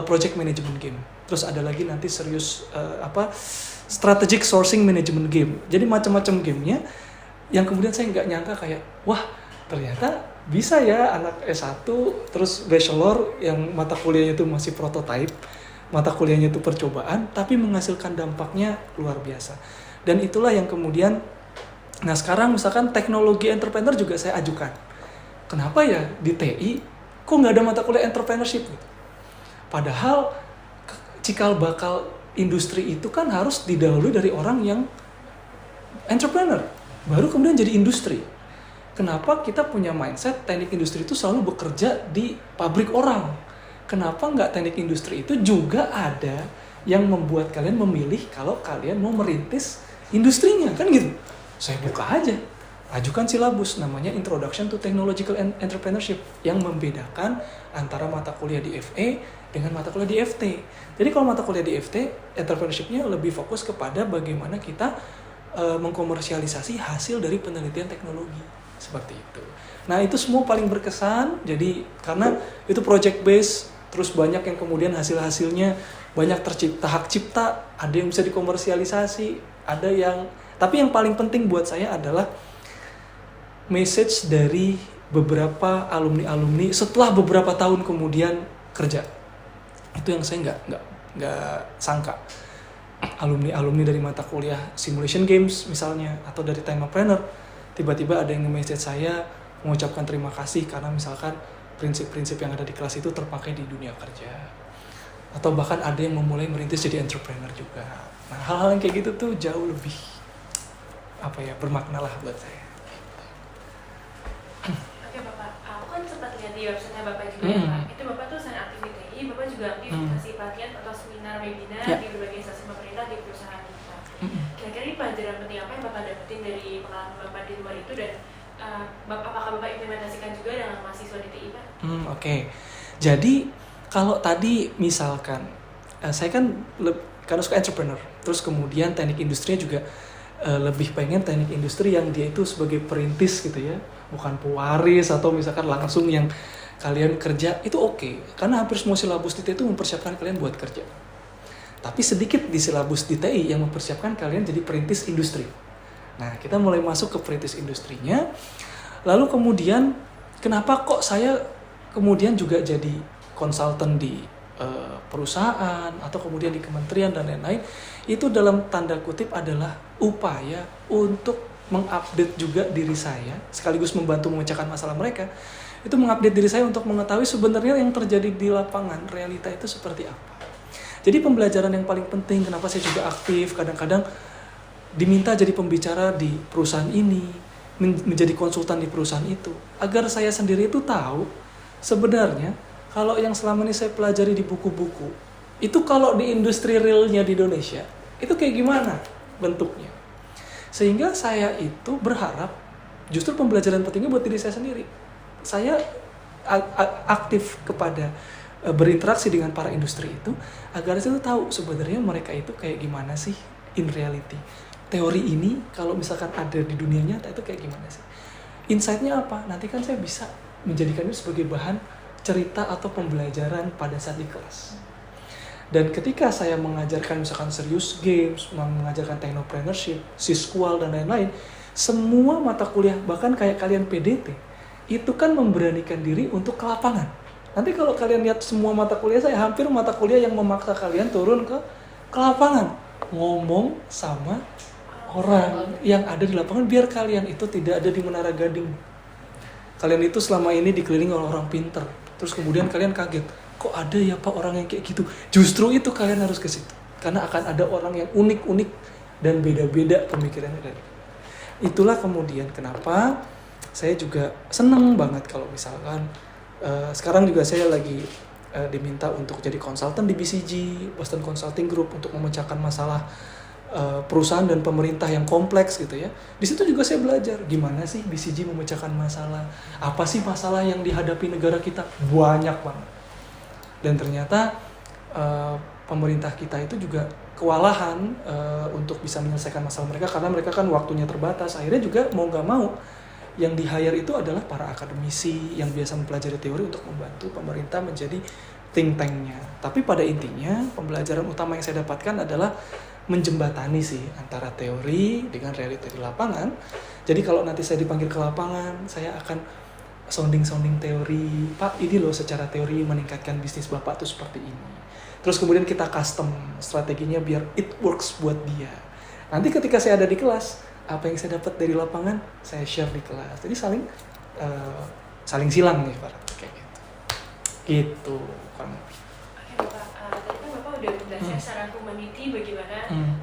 project management game. Terus ada lagi nanti serius strategic sourcing management game. Jadi macam-macam gamenya yang kemudian saya nggak nyangka kayak wah ternyata bisa ya anak S1 terus bachelor yang mata kuliahnya itu masih prototype, mata kuliahnya itu percobaan tapi menghasilkan dampaknya luar biasa. Dan itulah yang kemudian nah sekarang misalkan teknologi entrepreneur juga saya ajukan. Kenapa ya di TI kok nggak ada mata kuliah entrepreneurship gitu? Padahal cikal bakal industri itu kan harus didahului dari orang yang entrepreneur, baru kemudian jadi industri. Kenapa kita punya mindset teknik industri itu selalu bekerja di pabrik orang? Kenapa nggak teknik industri itu juga ada yang membuat kalian memilih kalau kalian mau merintis industrinya, kan gitu? Saya buka aja, ajukan silabus namanya Introduction to Technological Entrepreneurship yang membedakan antara mata kuliah di FE dengan mata kuliah di FT. Jadi kalau mata kuliah di FT, entrepreneurship-nya lebih fokus kepada bagaimana kita mengkomersialisasi hasil dari penelitian teknologi seperti itu. Nah itu semua paling berkesan. Jadi karena itu project based, terus banyak yang kemudian hasil-hasilnya banyak tercipta, hak cipta, ada yang bisa dikomersialisasi, ada yang, tapi yang paling penting buat saya adalah message dari beberapa alumni-alumni setelah beberapa tahun kemudian kerja. Itu yang saya nggak sangka. Alumni-alumni dari mata kuliah simulation games misalnya, atau dari Timepreneur, tiba-tiba ada yang nge-message saya mengucapkan terima kasih karena misalkan prinsip-prinsip yang ada di kelas itu terpakai di dunia kerja. Atau bahkan ada yang memulai merintis jadi entrepreneur juga. Nah, hal-hal yang kayak gitu tuh jauh lebih bermakna lah buat saya. Oke Bapak, aku kan sempat lihat di website Bapak juga ya Pak. Itu Bapak tuh selain aktif di TI, Bapak juga aktif kasih pelatihan atau seminar webinar di berbagai instansi pemerintah di perusahaan kita. Kira-kira ini pelajaran penting apa yang Bapak dapetin dari pengalaman Bapak di luar itu, dan apakah Bapak implementasikan juga dengan mahasiswa di TI Pak? Oke. Jadi kalau tadi misalkan saya kan karena suka entrepreneur, terus kemudian teknik industrinya juga lebih pengen teknik industri yang dia itu sebagai perintis gitu ya, bukan pewaris atau misalkan langsung yang kalian kerja itu oke. Karena hampir semua silabus di TI itu mempersiapkan kalian buat kerja. Tapi sedikit di silabus di TI yang mempersiapkan kalian jadi perintis industri. Nah, kita mulai masuk ke perintis industrinya. Lalu kemudian kenapa kok saya kemudian juga jadi konsultan di perusahaan atau kemudian di kementerian dan lain-lain, itu dalam tanda kutip adalah upaya untuk mengupdate juga diri saya, sekaligus membantu memecahkan masalah mereka. Itu mengupdate diri saya untuk mengetahui sebenarnya yang terjadi di lapangan, realita itu seperti apa. Jadi pembelajaran yang paling penting, kenapa saya juga aktif, kadang-kadang diminta jadi pembicara di perusahaan ini, menjadi konsultan di perusahaan itu, agar saya sendiri itu tahu sebenarnya kalau yang selama ini saya pelajari di buku-buku, itu kalau di industri realnya di Indonesia, itu kayak gimana bentuknya. Sehingga saya itu berharap, justru pembelajaran pentingnya buat diri saya sendiri. Saya aktif kepada berinteraksi dengan para industri itu, agar saya tahu sebenarnya mereka itu kayak gimana sih in reality. Teori ini kalau misalkan ada di dunia nyata itu kayak gimana sih. Insight-nya apa? Nanti kan saya bisa menjadikan itu sebagai bahan cerita atau pembelajaran pada saat di kelas. Dan ketika saya mengajarkan misalkan serius games, mengajarkan technopreneurship, siskual dan lain-lain, semua mata kuliah, bahkan kayak kalian PDT, itu kan memberanikan diri untuk ke lapangan. Nanti kalau kalian lihat semua mata kuliah saya, hampir mata kuliah yang memaksa kalian turun ke lapangan, ngomong sama orang yang ada di lapangan, biar kalian itu tidak ada di Menara Gading. Kalian itu selama ini dikelilingi oleh orang pintar. Terus kemudian kalian kaget, kok ada ya Pak orang yang kayak gitu. Justru itu kalian harus ke situ. Karena akan ada orang yang unik-unik dan beda-beda pemikirannya. Itulah kemudian kenapa saya juga seneng banget kalau misalkan sekarang juga saya lagi diminta untuk jadi konsultan di BCG, Boston Consulting Group, untuk memecahkan masalah perusahaan dan pemerintah yang kompleks gitu ya. Di situ juga saya belajar gimana sih BCG memecahkan masalah. Apa sih masalah yang dihadapi negara kita? Banyak banget. Dan ternyata pemerintah kita itu juga kewalahan untuk bisa menyelesaikan masalah mereka, karena mereka kan waktunya terbatas. Akhirnya juga mau nggak mau yang di-hire itu adalah para akademisi yang biasa mempelajari teori untuk membantu pemerintah menjadi think tank-nya. Tapi pada intinya pembelajaran utama yang saya dapatkan adalah menjembatani sih antara teori dengan realita di lapangan. Jadi kalau nanti saya dipanggil ke lapangan, saya akan sounding teori. Pak, ini loh secara teori meningkatkan bisnis Bapak tuh seperti ini. Terus kemudian kita custom strateginya biar it works buat dia. Nanti ketika saya ada di kelas, apa yang saya dapat dari lapangan, saya share di kelas. Jadi saling silang nih Pak. Kayak gitu. Gitu, kurang lebih. Tadi kan Bapak udah menjelaskan secara community bagaimana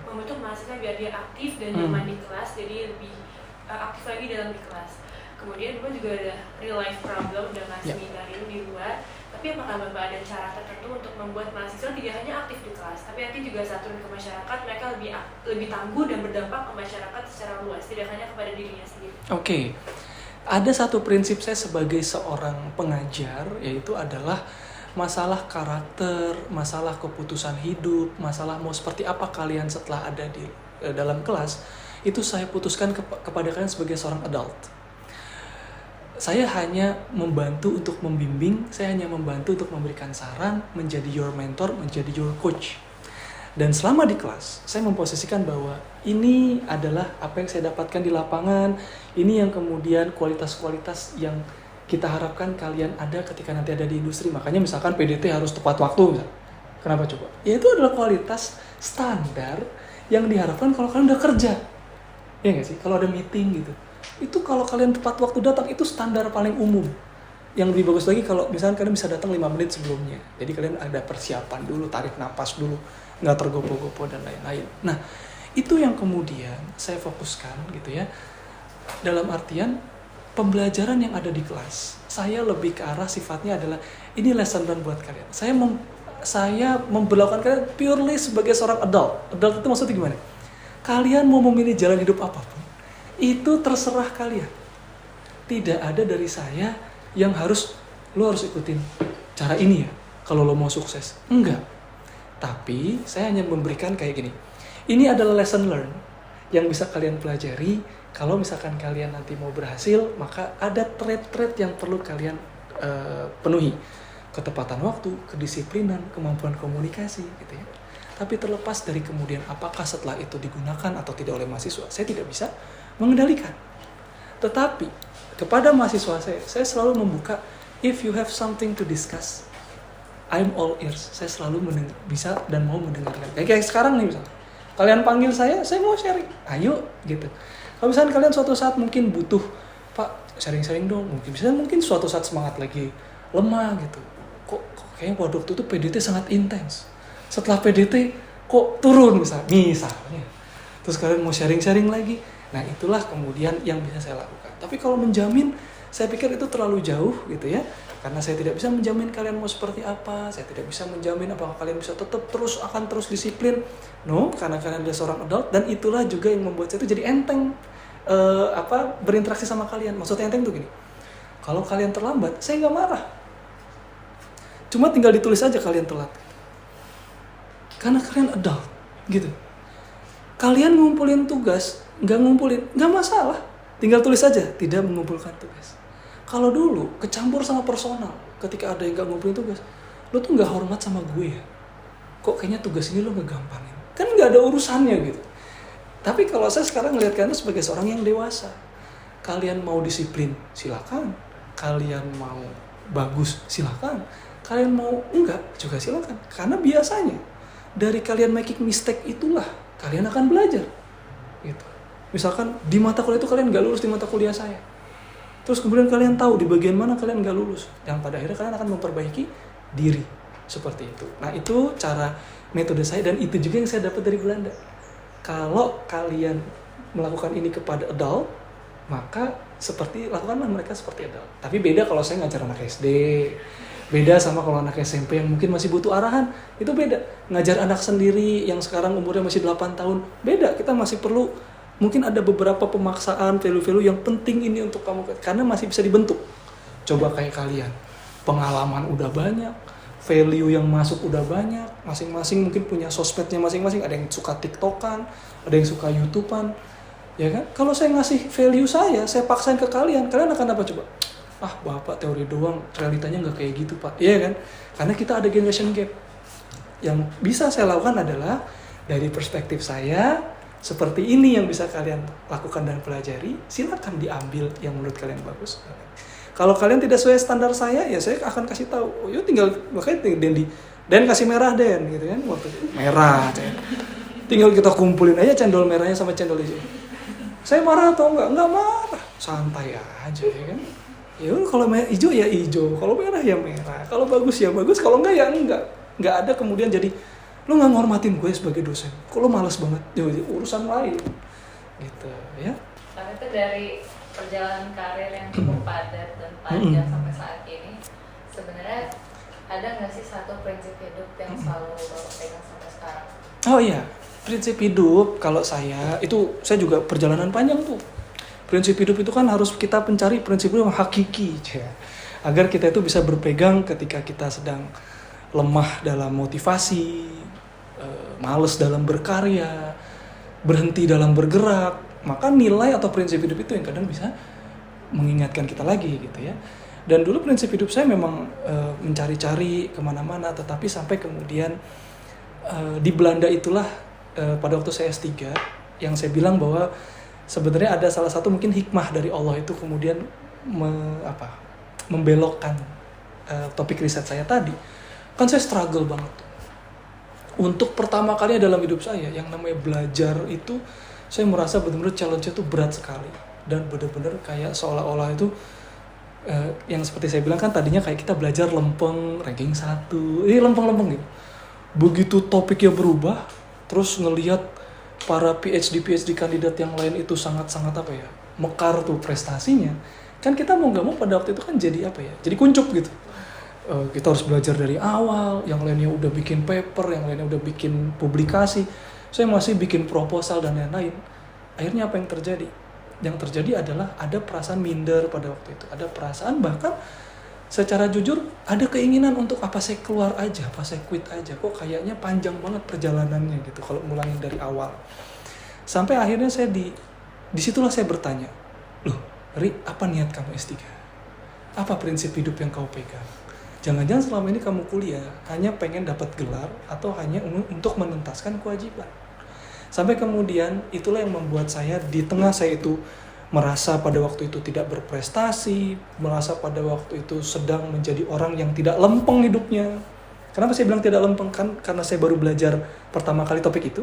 membentuk mahasiswa biar dia aktif dan nyaman di kelas, jadi lebih aktif lagi dalam di kelas. kemudian Bapak juga ada real life problem udah ngasih karir di luar, tapi apakah Bapak ada cara tertentu untuk membuat mahasiswa tidak hanya aktif di kelas, tapi nanti juga saat turun ke masyarakat mereka lebih tangguh dan berdampak ke masyarakat secara luas, tidak hanya kepada dirinya sendiri? Oke. Ada satu prinsip saya sebagai seorang pengajar, yaitu adalah masalah karakter, masalah keputusan hidup, masalah mau seperti apa kalian setelah ada di dalam kelas, itu saya putuskan kepada kalian sebagai seorang adult. Saya hanya membantu untuk membimbing, saya hanya membantu untuk memberikan saran, menjadi your mentor, menjadi your coach. Dan selama di kelas, saya memposisikan bahwa ini adalah apa yang saya dapatkan di lapangan, ini yang kemudian kualitas-kualitas yang kita harapkan kalian ada ketika nanti ada di industri. Makanya misalkan PDT harus tepat waktu, misalnya. Kenapa coba? Ya itu adalah kualitas standar yang diharapkan kalau kalian udah kerja. Ya nggak sih? Kalau ada meeting gitu. Itu kalau kalian tepat waktu datang, itu standar paling umum. Yang lebih bagus lagi kalau misalkan kalian bisa datang 5 menit sebelumnya. Jadi kalian ada persiapan dulu, tarik napas dulu, nggak tergopo-gopo dan lain-lain. Nah, itu yang kemudian saya fokuskan gitu ya. Dalam artian pembelajaran yang ada di kelas, saya lebih ke arah sifatnya adalah ini lesson learned buat kalian. Saya memperlakukan kalian purely sebagai seorang adult. Adult itu maksudnya gimana? Kalian mau memilih jalan hidup apapun, itu terserah kalian. Tidak ada dari saya yang lo harus ikutin cara ini ya kalau lo mau sukses. Enggak. Tapi saya hanya memberikan kayak gini. Ini adalah lesson learned yang bisa kalian pelajari. Kalau misalkan kalian nanti mau berhasil, maka ada trait-trait yang perlu kalian penuhi. Ketepatan waktu, kedisiplinan, kemampuan komunikasi gitu ya. Tapi terlepas dari kemudian apakah setelah itu digunakan atau tidak oleh mahasiswa, saya tidak bisa mengendalikan. Tetapi kepada mahasiswa saya selalu membuka, if you have something to discuss, I'm all ears. Saya selalu bisa dan mau mendengarkan. Kayak sekarang nih misalnya, kalian panggil saya mau sharing, ayo gitu. Kalau misalnya kalian suatu saat mungkin butuh, Pak sharing-sharing dong, mungkin suatu saat semangat lagi lemah gitu. Kok kayaknya pada waktu itu PDT sangat intens. Setelah PDT kok turun misalnya. Terus kalian mau sharing-sharing lagi. Nah itulah kemudian yang bisa saya lakukan. Tapi kalau menjamin, saya pikir itu terlalu jauh gitu ya. Karena saya tidak bisa menjamin kalian mau seperti apa. Saya tidak bisa menjamin apakah kalian bisa tetap akan terus disiplin. No, karena kalian adalah seorang adult. Dan itulah juga yang membuat saya itu jadi enteng berinteraksi sama kalian. Maksudnya enteng tuh gini. Kalau kalian terlambat, saya nggak marah. Cuma tinggal ditulis aja kalian telat. Karena kalian adult gitu. Kalian ngumpulin tugas, nggak masalah. Tinggal tulis aja, tidak mengumpulkan tugas. Kalau dulu kecampur sama personal, ketika ada yang nggak ngumpulin tugas, lo tuh nggak hormat sama gue ya. Kok kayaknya tugas ini lo ngegampangin? Kan nggak ada urusannya gitu. Tapi kalau saya sekarang ngelihat kalian sebagai seorang yang dewasa, kalian mau disiplin, silakan. Kalian mau bagus, silakan. Kalian mau enggak, juga silakan. Karena biasanya dari kalian making mistake itulah kalian akan belajar. Gitu. Misalkan di mata kuliah itu kalian nggak lulus di mata kuliah saya. Terus kemudian kalian tahu di bagian mana kalian nggak lulus. Yang pada akhirnya kalian akan memperbaiki diri. Seperti itu. Nah itu cara metode saya dan itu juga yang saya dapat dari Belanda. Kalau kalian melakukan ini kepada adult, maka lakukanlah mereka seperti adult. Tapi beda kalau saya ngajar anak SD. Beda sama kalau anak SMP yang mungkin masih butuh arahan. Itu beda. Ngajar anak sendiri yang sekarang umurnya masih 8 tahun. Beda. Kita masih perlu, mungkin ada beberapa pemaksaan, value-value yang penting ini untuk kamu. Karena masih bisa dibentuk. Coba kayak kalian. Pengalaman udah banyak. Value yang masuk udah banyak. Masing-masing mungkin punya sosmednya masing-masing. Ada yang suka TikTokan. Ada yang suka YouTubean. Ya kan? Kalau saya ngasih value saya paksain ke kalian. Kalian akan apa coba? Ah bapak teori doang, realitanya nggak kayak gitu pak. Iya kan? Karena kita ada generation gap. Yang bisa saya lakukan adalah dari perspektif saya, seperti ini yang bisa kalian lakukan dan pelajari. Silakan diambil yang menurut kalian bagus. Kalau kalian tidak sesuai standar saya, ya saya akan kasih tahu. Oh yuk tinggal makanya Dan kasih merah Den, gitu kan? Waktu merah, tinggal kita kumpulin aja cendol merahnya sama cendol hijau. Saya marah atau enggak? Enggak marah, santai aja ya kan? Ya kalau hijau ya hijau, kalau merah ya merah, kalau bagus ya bagus, kalau enggak ya enggak. Enggak ada kemudian jadi lu nggak ngormatin gue sebagai dosen, kok lu malas banget, ya urusan lain, gitu ya. Tapi itu dari perjalanan karir yang cukup padat dan panjang sampai saat ini, sebenarnya ada nggak sih satu prinsip hidup yang selalu Bapak pegang sampai sekarang? Oh iya, prinsip hidup kalau saya juga perjalanan panjang tuh. Prinsip hidup itu kan harus kita mencari prinsip hidup yang hakiki, ya. Agar kita itu bisa berpegang ketika kita sedang lemah dalam motivasi, males dalam berkarya, berhenti dalam bergerak. Maka nilai atau prinsip hidup itu yang kadang bisa mengingatkan kita lagi gitu ya. Dan dulu prinsip hidup saya memang mencari-cari kemana-mana, tetapi sampai kemudian di Belanda itulah pada waktu saya S3 yang saya bilang bahwa sebenarnya ada salah satu mungkin hikmah dari Allah itu kemudian membelokkan topik riset saya tadi. Kan saya struggle banget untuk pertama kali dalam hidup saya yang namanya belajar itu, saya merasa benar-benar challenge-nya itu berat sekali dan benar-benar kayak seolah-olah itu yang seperti saya bilang kan tadinya kayak kita belajar lempeng ranking 1, lempeng-lempeng gitu. Begitu topiknya berubah, terus ngelihat para PhD kandidat yang lain itu sangat-sangat mekar tuh prestasinya. Kan kita mau nggak mau pada waktu itu kan jadi jadi kuncup gitu. Kita harus belajar dari awal, yang lainnya udah bikin paper, yang lainnya udah bikin publikasi. Saya masih bikin proposal dan lain-lain. Akhirnya apa yang terjadi? Yang terjadi adalah ada perasaan minder pada waktu itu. Ada perasaan bahkan secara jujur ada keinginan untuk saya keluar aja, saya quit aja. Kok kayaknya panjang banget perjalanannya gitu kalau ngulangin dari awal. Sampai akhirnya saya disitulah saya bertanya, loh Ri, apa niat kamu S3? Apa prinsip hidup yang kau pegang? Jangan-jangan selama ini kamu kuliah hanya pengen dapat gelar atau hanya untuk menuntaskan kewajiban. Sampai kemudian itulah yang membuat saya di tengah saya itu merasa pada waktu itu tidak berprestasi, merasa pada waktu itu sedang menjadi orang yang tidak lempeng hidupnya. Kenapa saya bilang tidak lempeng? Kan karena saya baru belajar pertama kali topik itu,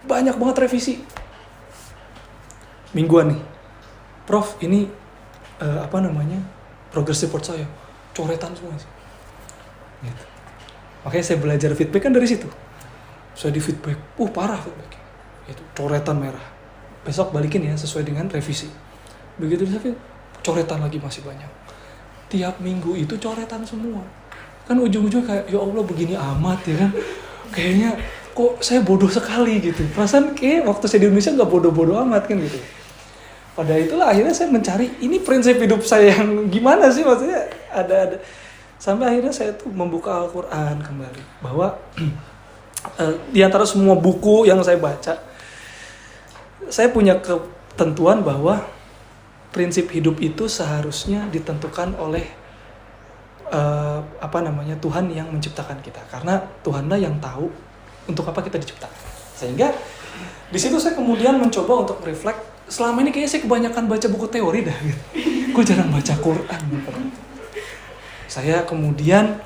banyak banget revisi. Mingguan nih, Prof, ini progress report saya, coretan semua sih. Gitu. Makanya saya belajar feedback kan dari situ. Saya di feedback, parah feedback. Itu coretan merah. Besok balikin ya sesuai dengan revisi. Begitu saya coretan lagi masih banyak. Tiap minggu itu coretan semua. Kan ujung-ujungnya kayak ya Allah begini amat ya kan. Kayaknya kok saya bodoh sekali gitu. Perasaan kayak waktu saya di Indonesia nggak bodoh-bodoh amat kan gitu. Pada itulah akhirnya saya mencari ini prinsip hidup saya yang gimana sih, maksudnya ada. Sampai akhirnya saya tuh membuka Al-Quran kembali. Bahwa di antara semua buku yang saya baca, saya punya ketentuan bahwa prinsip hidup itu seharusnya ditentukan oleh Tuhan yang menciptakan kita. Karena Tuhanlah yang tahu untuk apa kita diciptakan. Sehingga di situ saya kemudian mencoba untuk reflect. Selama ini kayaknya saya kebanyakan baca buku teori dah gitu. Gue jarang baca Quran. Saya kemudian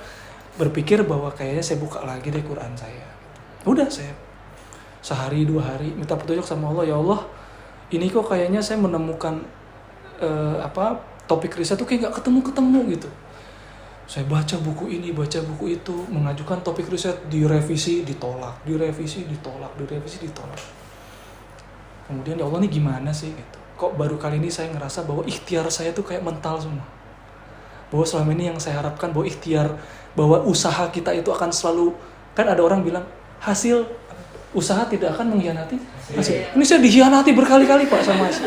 berpikir bahwa kayaknya saya buka lagi deh Quran saya. Udah, saya sehari 2 hari minta petunjuk sama Allah, ya Allah, ini kok kayaknya saya menemukan topik riset tuh kayak gak ketemu gitu. Saya baca buku ini, baca buku itu, mengajukan topik riset, direvisi, ditolak. Kemudian ya Allah, ini gimana sih gitu. Kok baru kali ini saya ngerasa bahwa ikhtiar saya tuh kayak mental semua. Bahwa selama ini yang saya harapkan bahwa ikhtiar, bahwa usaha kita itu akan selalu, kan ada orang bilang hasil usaha tidak akan mengkhianati hasil. Ini saya dikhianati berkali-kali Pak sama hasil.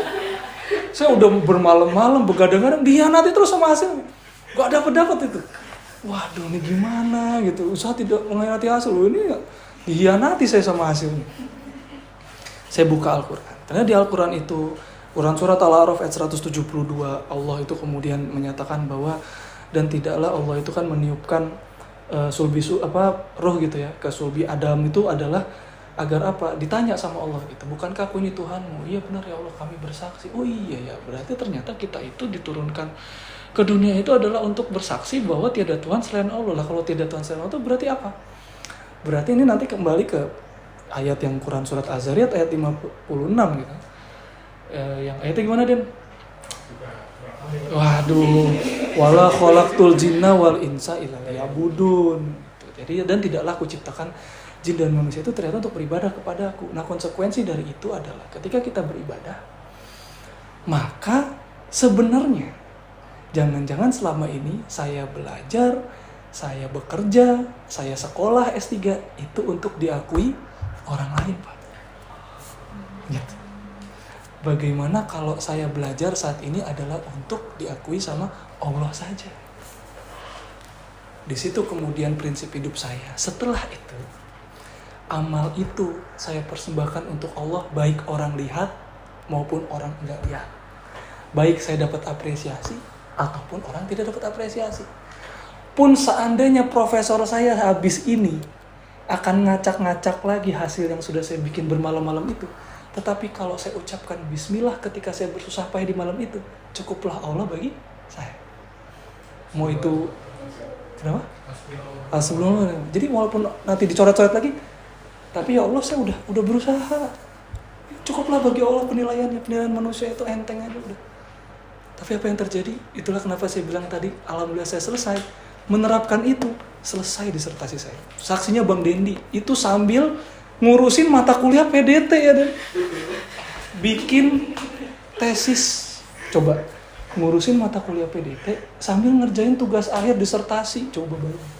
Saya udah bermalam-malam, begadang-gadang, dikhianati terus sama hasil. Gak dapat itu. Waduh, ini gimana gitu. Usaha tidak mengkhianati hasil. Ini dikhianati saya sama hasilnya. Saya buka Al-Quran. Ternyata di Al-Quran itu, Quran surat Al-A'raf ayat 172, Allah itu kemudian menyatakan bahwa dan tidaklah Allah itu kan meniupkan roh gitu ya ke sulbi Adam itu adalah agar apa? Ditanya sama Allah gitu. Bukankah aku ini Tuhanmu? Iya benar ya Allah, kami bersaksi. Oh iya ya, berarti ternyata kita itu diturunkan ke dunia itu adalah untuk bersaksi bahwa tiada Tuhan selain Allah. Lah kalau tiada Tuhan selain Allah itu berarti apa? Berarti ini nanti kembali ke ayat yang Quran surat Az-Zariyat ayat 56 gitu. Yang ayatnya gimana, Den? Waduh, wala khalaqtul jinna wal insa illa liya'budun. Jadi dan tidaklah aku ciptakan jin dan manusia itu ternyata untuk beribadah kepada aku. Nah, konsekuensi dari itu adalah ketika kita beribadah, maka sebenarnya jangan-jangan selama ini saya belajar, saya bekerja, saya sekolah S3 itu untuk diakui orang lain, Pak. Gitu. Bagaimana kalau saya belajar saat ini adalah untuk diakui sama Allah saja? Di situ kemudian prinsip hidup saya. Setelah itu, amal itu saya persembahkan untuk Allah, baik orang lihat maupun orang enggak lihat. Baik saya dapat apresiasi ataupun orang tidak dapat apresiasi. Pun seandainya profesor saya habis ini akan ngacak-ngacak lagi hasil yang sudah saya bikin bermalam-malam itu, tetapi kalau saya ucapkan bismillah ketika saya bersusah payah di malam itu, cukuplah Allah bagi saya. Mau itu kenapa? Sebelum, jadi walaupun nanti dicoret-coret lagi, tapi ya Allah saya udah berusaha. Cukuplah bagi Allah penilaian manusia itu enteng aja udah. Tapi apa yang terjadi? Itulah kenapa saya bilang tadi, alhamdulillah saya selesai menerapkan itu, selesai disertasi saya. Saksinya Bang Dendi, itu sambil ngurusin mata kuliah PDT ya, Dan. Bikin tesis. Coba ngurusin mata kuliah PDT sambil ngerjain tugas akhir disertasi. Coba bayangin.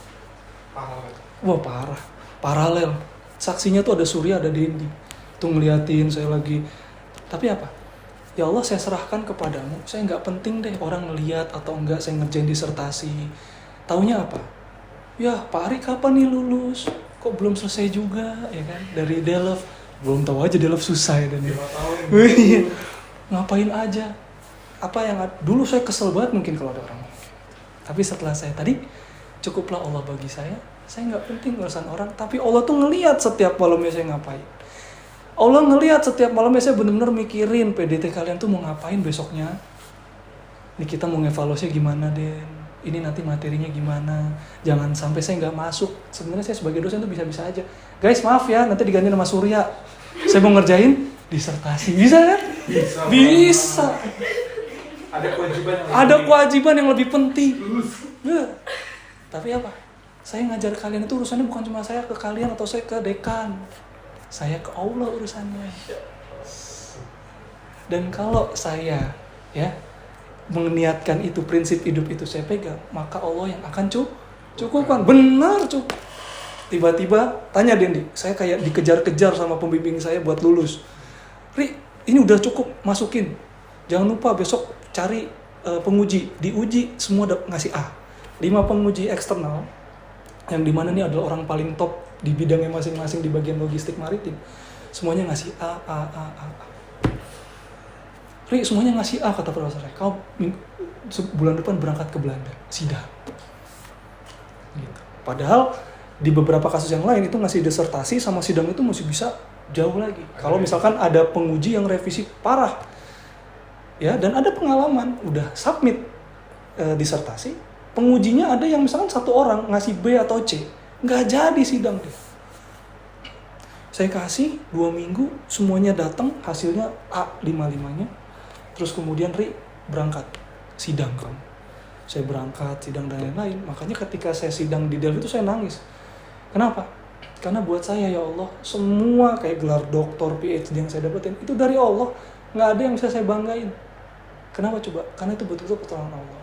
Wah, parah. Paralel. Saksinya tuh ada Surya, ada Dendi. Tuh ngeliatin saya lagi. Tapi apa? Ya Allah, saya serahkan kepadamu. Saya nggak penting deh orang ngeliat atau enggak saya ngerjain disertasi. Taunya apa? Ya, Pak Ari kapan nih lulus? Kok belum selesai juga, ya kan? Dari Delft. Belum tahu aja Delft susah ya, Dan. Ngapain aja? Apa yang dulu saya kesel banget mungkin kalau ada orang. Tapi setelah saya tadi, cukuplah Allah bagi saya nggak penting urusan orang. Tapi Allah tuh ngelihat setiap malamnya saya ngapain. Allah ngelihat setiap malamnya saya benar-benar mikirin PDT kalian tuh mau ngapain besoknya. Ini kita mau ngevaluasi gimana, Den. Ini nanti materinya gimana. Jangan sampai saya nggak masuk. Sebenarnya saya sebagai dosen tuh bisa-bisa aja. Guys, maaf ya, nanti diganti sama Surya. Saya mau ngerjain disertasi. Bisa kan? Bisa. Ada kewajiban yang lebih penting. Tapi apa? Saya ngajar kalian itu urusannya bukan cuma saya ke kalian atau saya ke dekan. Saya ke Allah urusannya. Dan kalau saya meniatkan itu, prinsip hidup itu saya pegang, maka Allah yang akan cukupkan. Benar cukup. Tiba-tiba tanya Dendi, saya kayak dikejar-kejar sama pembimbing saya buat lulus. Ri, ini udah cukup, masukin. Jangan lupa besok cari penguji, diuji semua ngasih A. 5 penguji eksternal, yang dimana ini adalah orang paling top di bidangnya masing-masing di bagian logistik maritim. Semuanya ngasih A. Ri, semuanya ngasih A, kata profesor saya. Kau bulan depan berangkat ke Belanda, sidang. Gitu. Padahal di beberapa kasus yang lain itu ngasih disertasi sama sidang itu masih bisa jauh lagi. Kalau misalkan ada penguji yang revisi parah, ya, dan ada pengalaman, udah submit disertasi, pengujinya ada yang misalkan 1 orang ngasih B atau C, nggak jadi sidang deh. Saya kasih 2 minggu, semuanya datang, hasilnya A 5-5-nya. Terus kemudian Ri, berangkat sidang kamu. Saya berangkat sidang dan lain-lain. Makanya ketika saya sidang di Delft itu saya nangis. Kenapa? Karena buat saya, ya Allah, semua kayak gelar doktor, PhD yang saya dapetin itu dari Allah. Nggak ada yang bisa saya banggain. Kenapa coba? Karena itu betul-betul pertolongan Allah.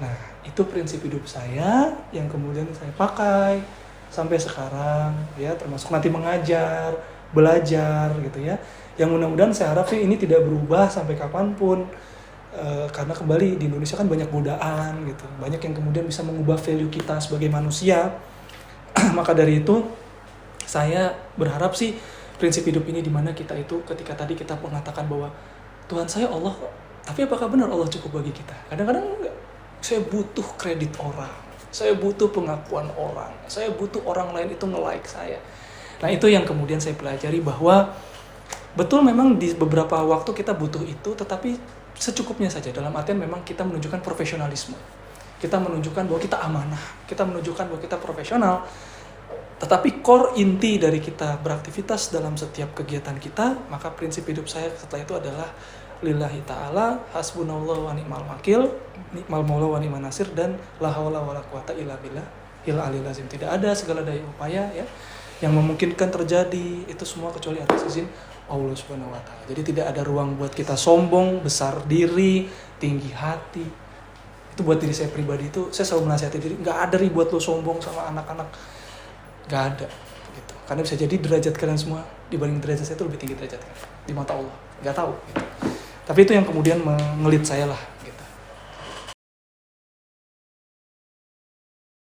Nah, itu prinsip hidup saya yang kemudian saya pakai sampai sekarang, ya, termasuk nanti mengajar, belajar gitu ya. Yang mudah-mudahan saya harap sih ini tidak berubah sampai kapanpun, karena kembali di Indonesia kan banyak godaan gitu, banyak yang kemudian bisa mengubah value kita sebagai manusia. Maka dari itu saya berharap sih prinsip hidup ini, dimana kita itu ketika tadi kita mengatakan bahwa Tuhan saya Allah, tapi apakah benar Allah cukup bagi kita? Kadang-kadang enggak. Saya butuh kredit orang, saya butuh pengakuan orang, saya butuh orang lain itu nge-like saya. Nah, itu yang kemudian saya pelajari, bahwa betul memang di beberapa waktu kita butuh itu, tetapi secukupnya saja. Dalam artian memang kita menunjukkan profesionalisme. Kita menunjukkan bahwa kita amanah. Kita menunjukkan bahwa kita profesional. Tetapi core inti dari kita beraktivitas dalam setiap kegiatan kita, maka prinsip hidup saya setelah itu adalah lillahi ta'ala, hasbunallahu wa ni'mal wakil, ni'mal maula wa ni'man nasir, dan la haula wa la quwata illa billah il aliyil azim. Tidak ada segala daya upaya, ya, yang memungkinkan terjadi itu semua kecuali atas izin Allah Subhanahu wa taala. Jadi tidak ada ruang buat kita sombong, besar diri, tinggi hati. Itu buat diri saya pribadi itu saya selalu menasihati diri, enggak ada buat lo sombong sama anak-anak. Enggak ada gitu. Karena bisa jadi derajat kalian semua dibanding derajat saya itu lebih tinggi derajat kalian di mata Allah. Enggak tahu gitu. Tapi itu yang kemudian mengelit saya lah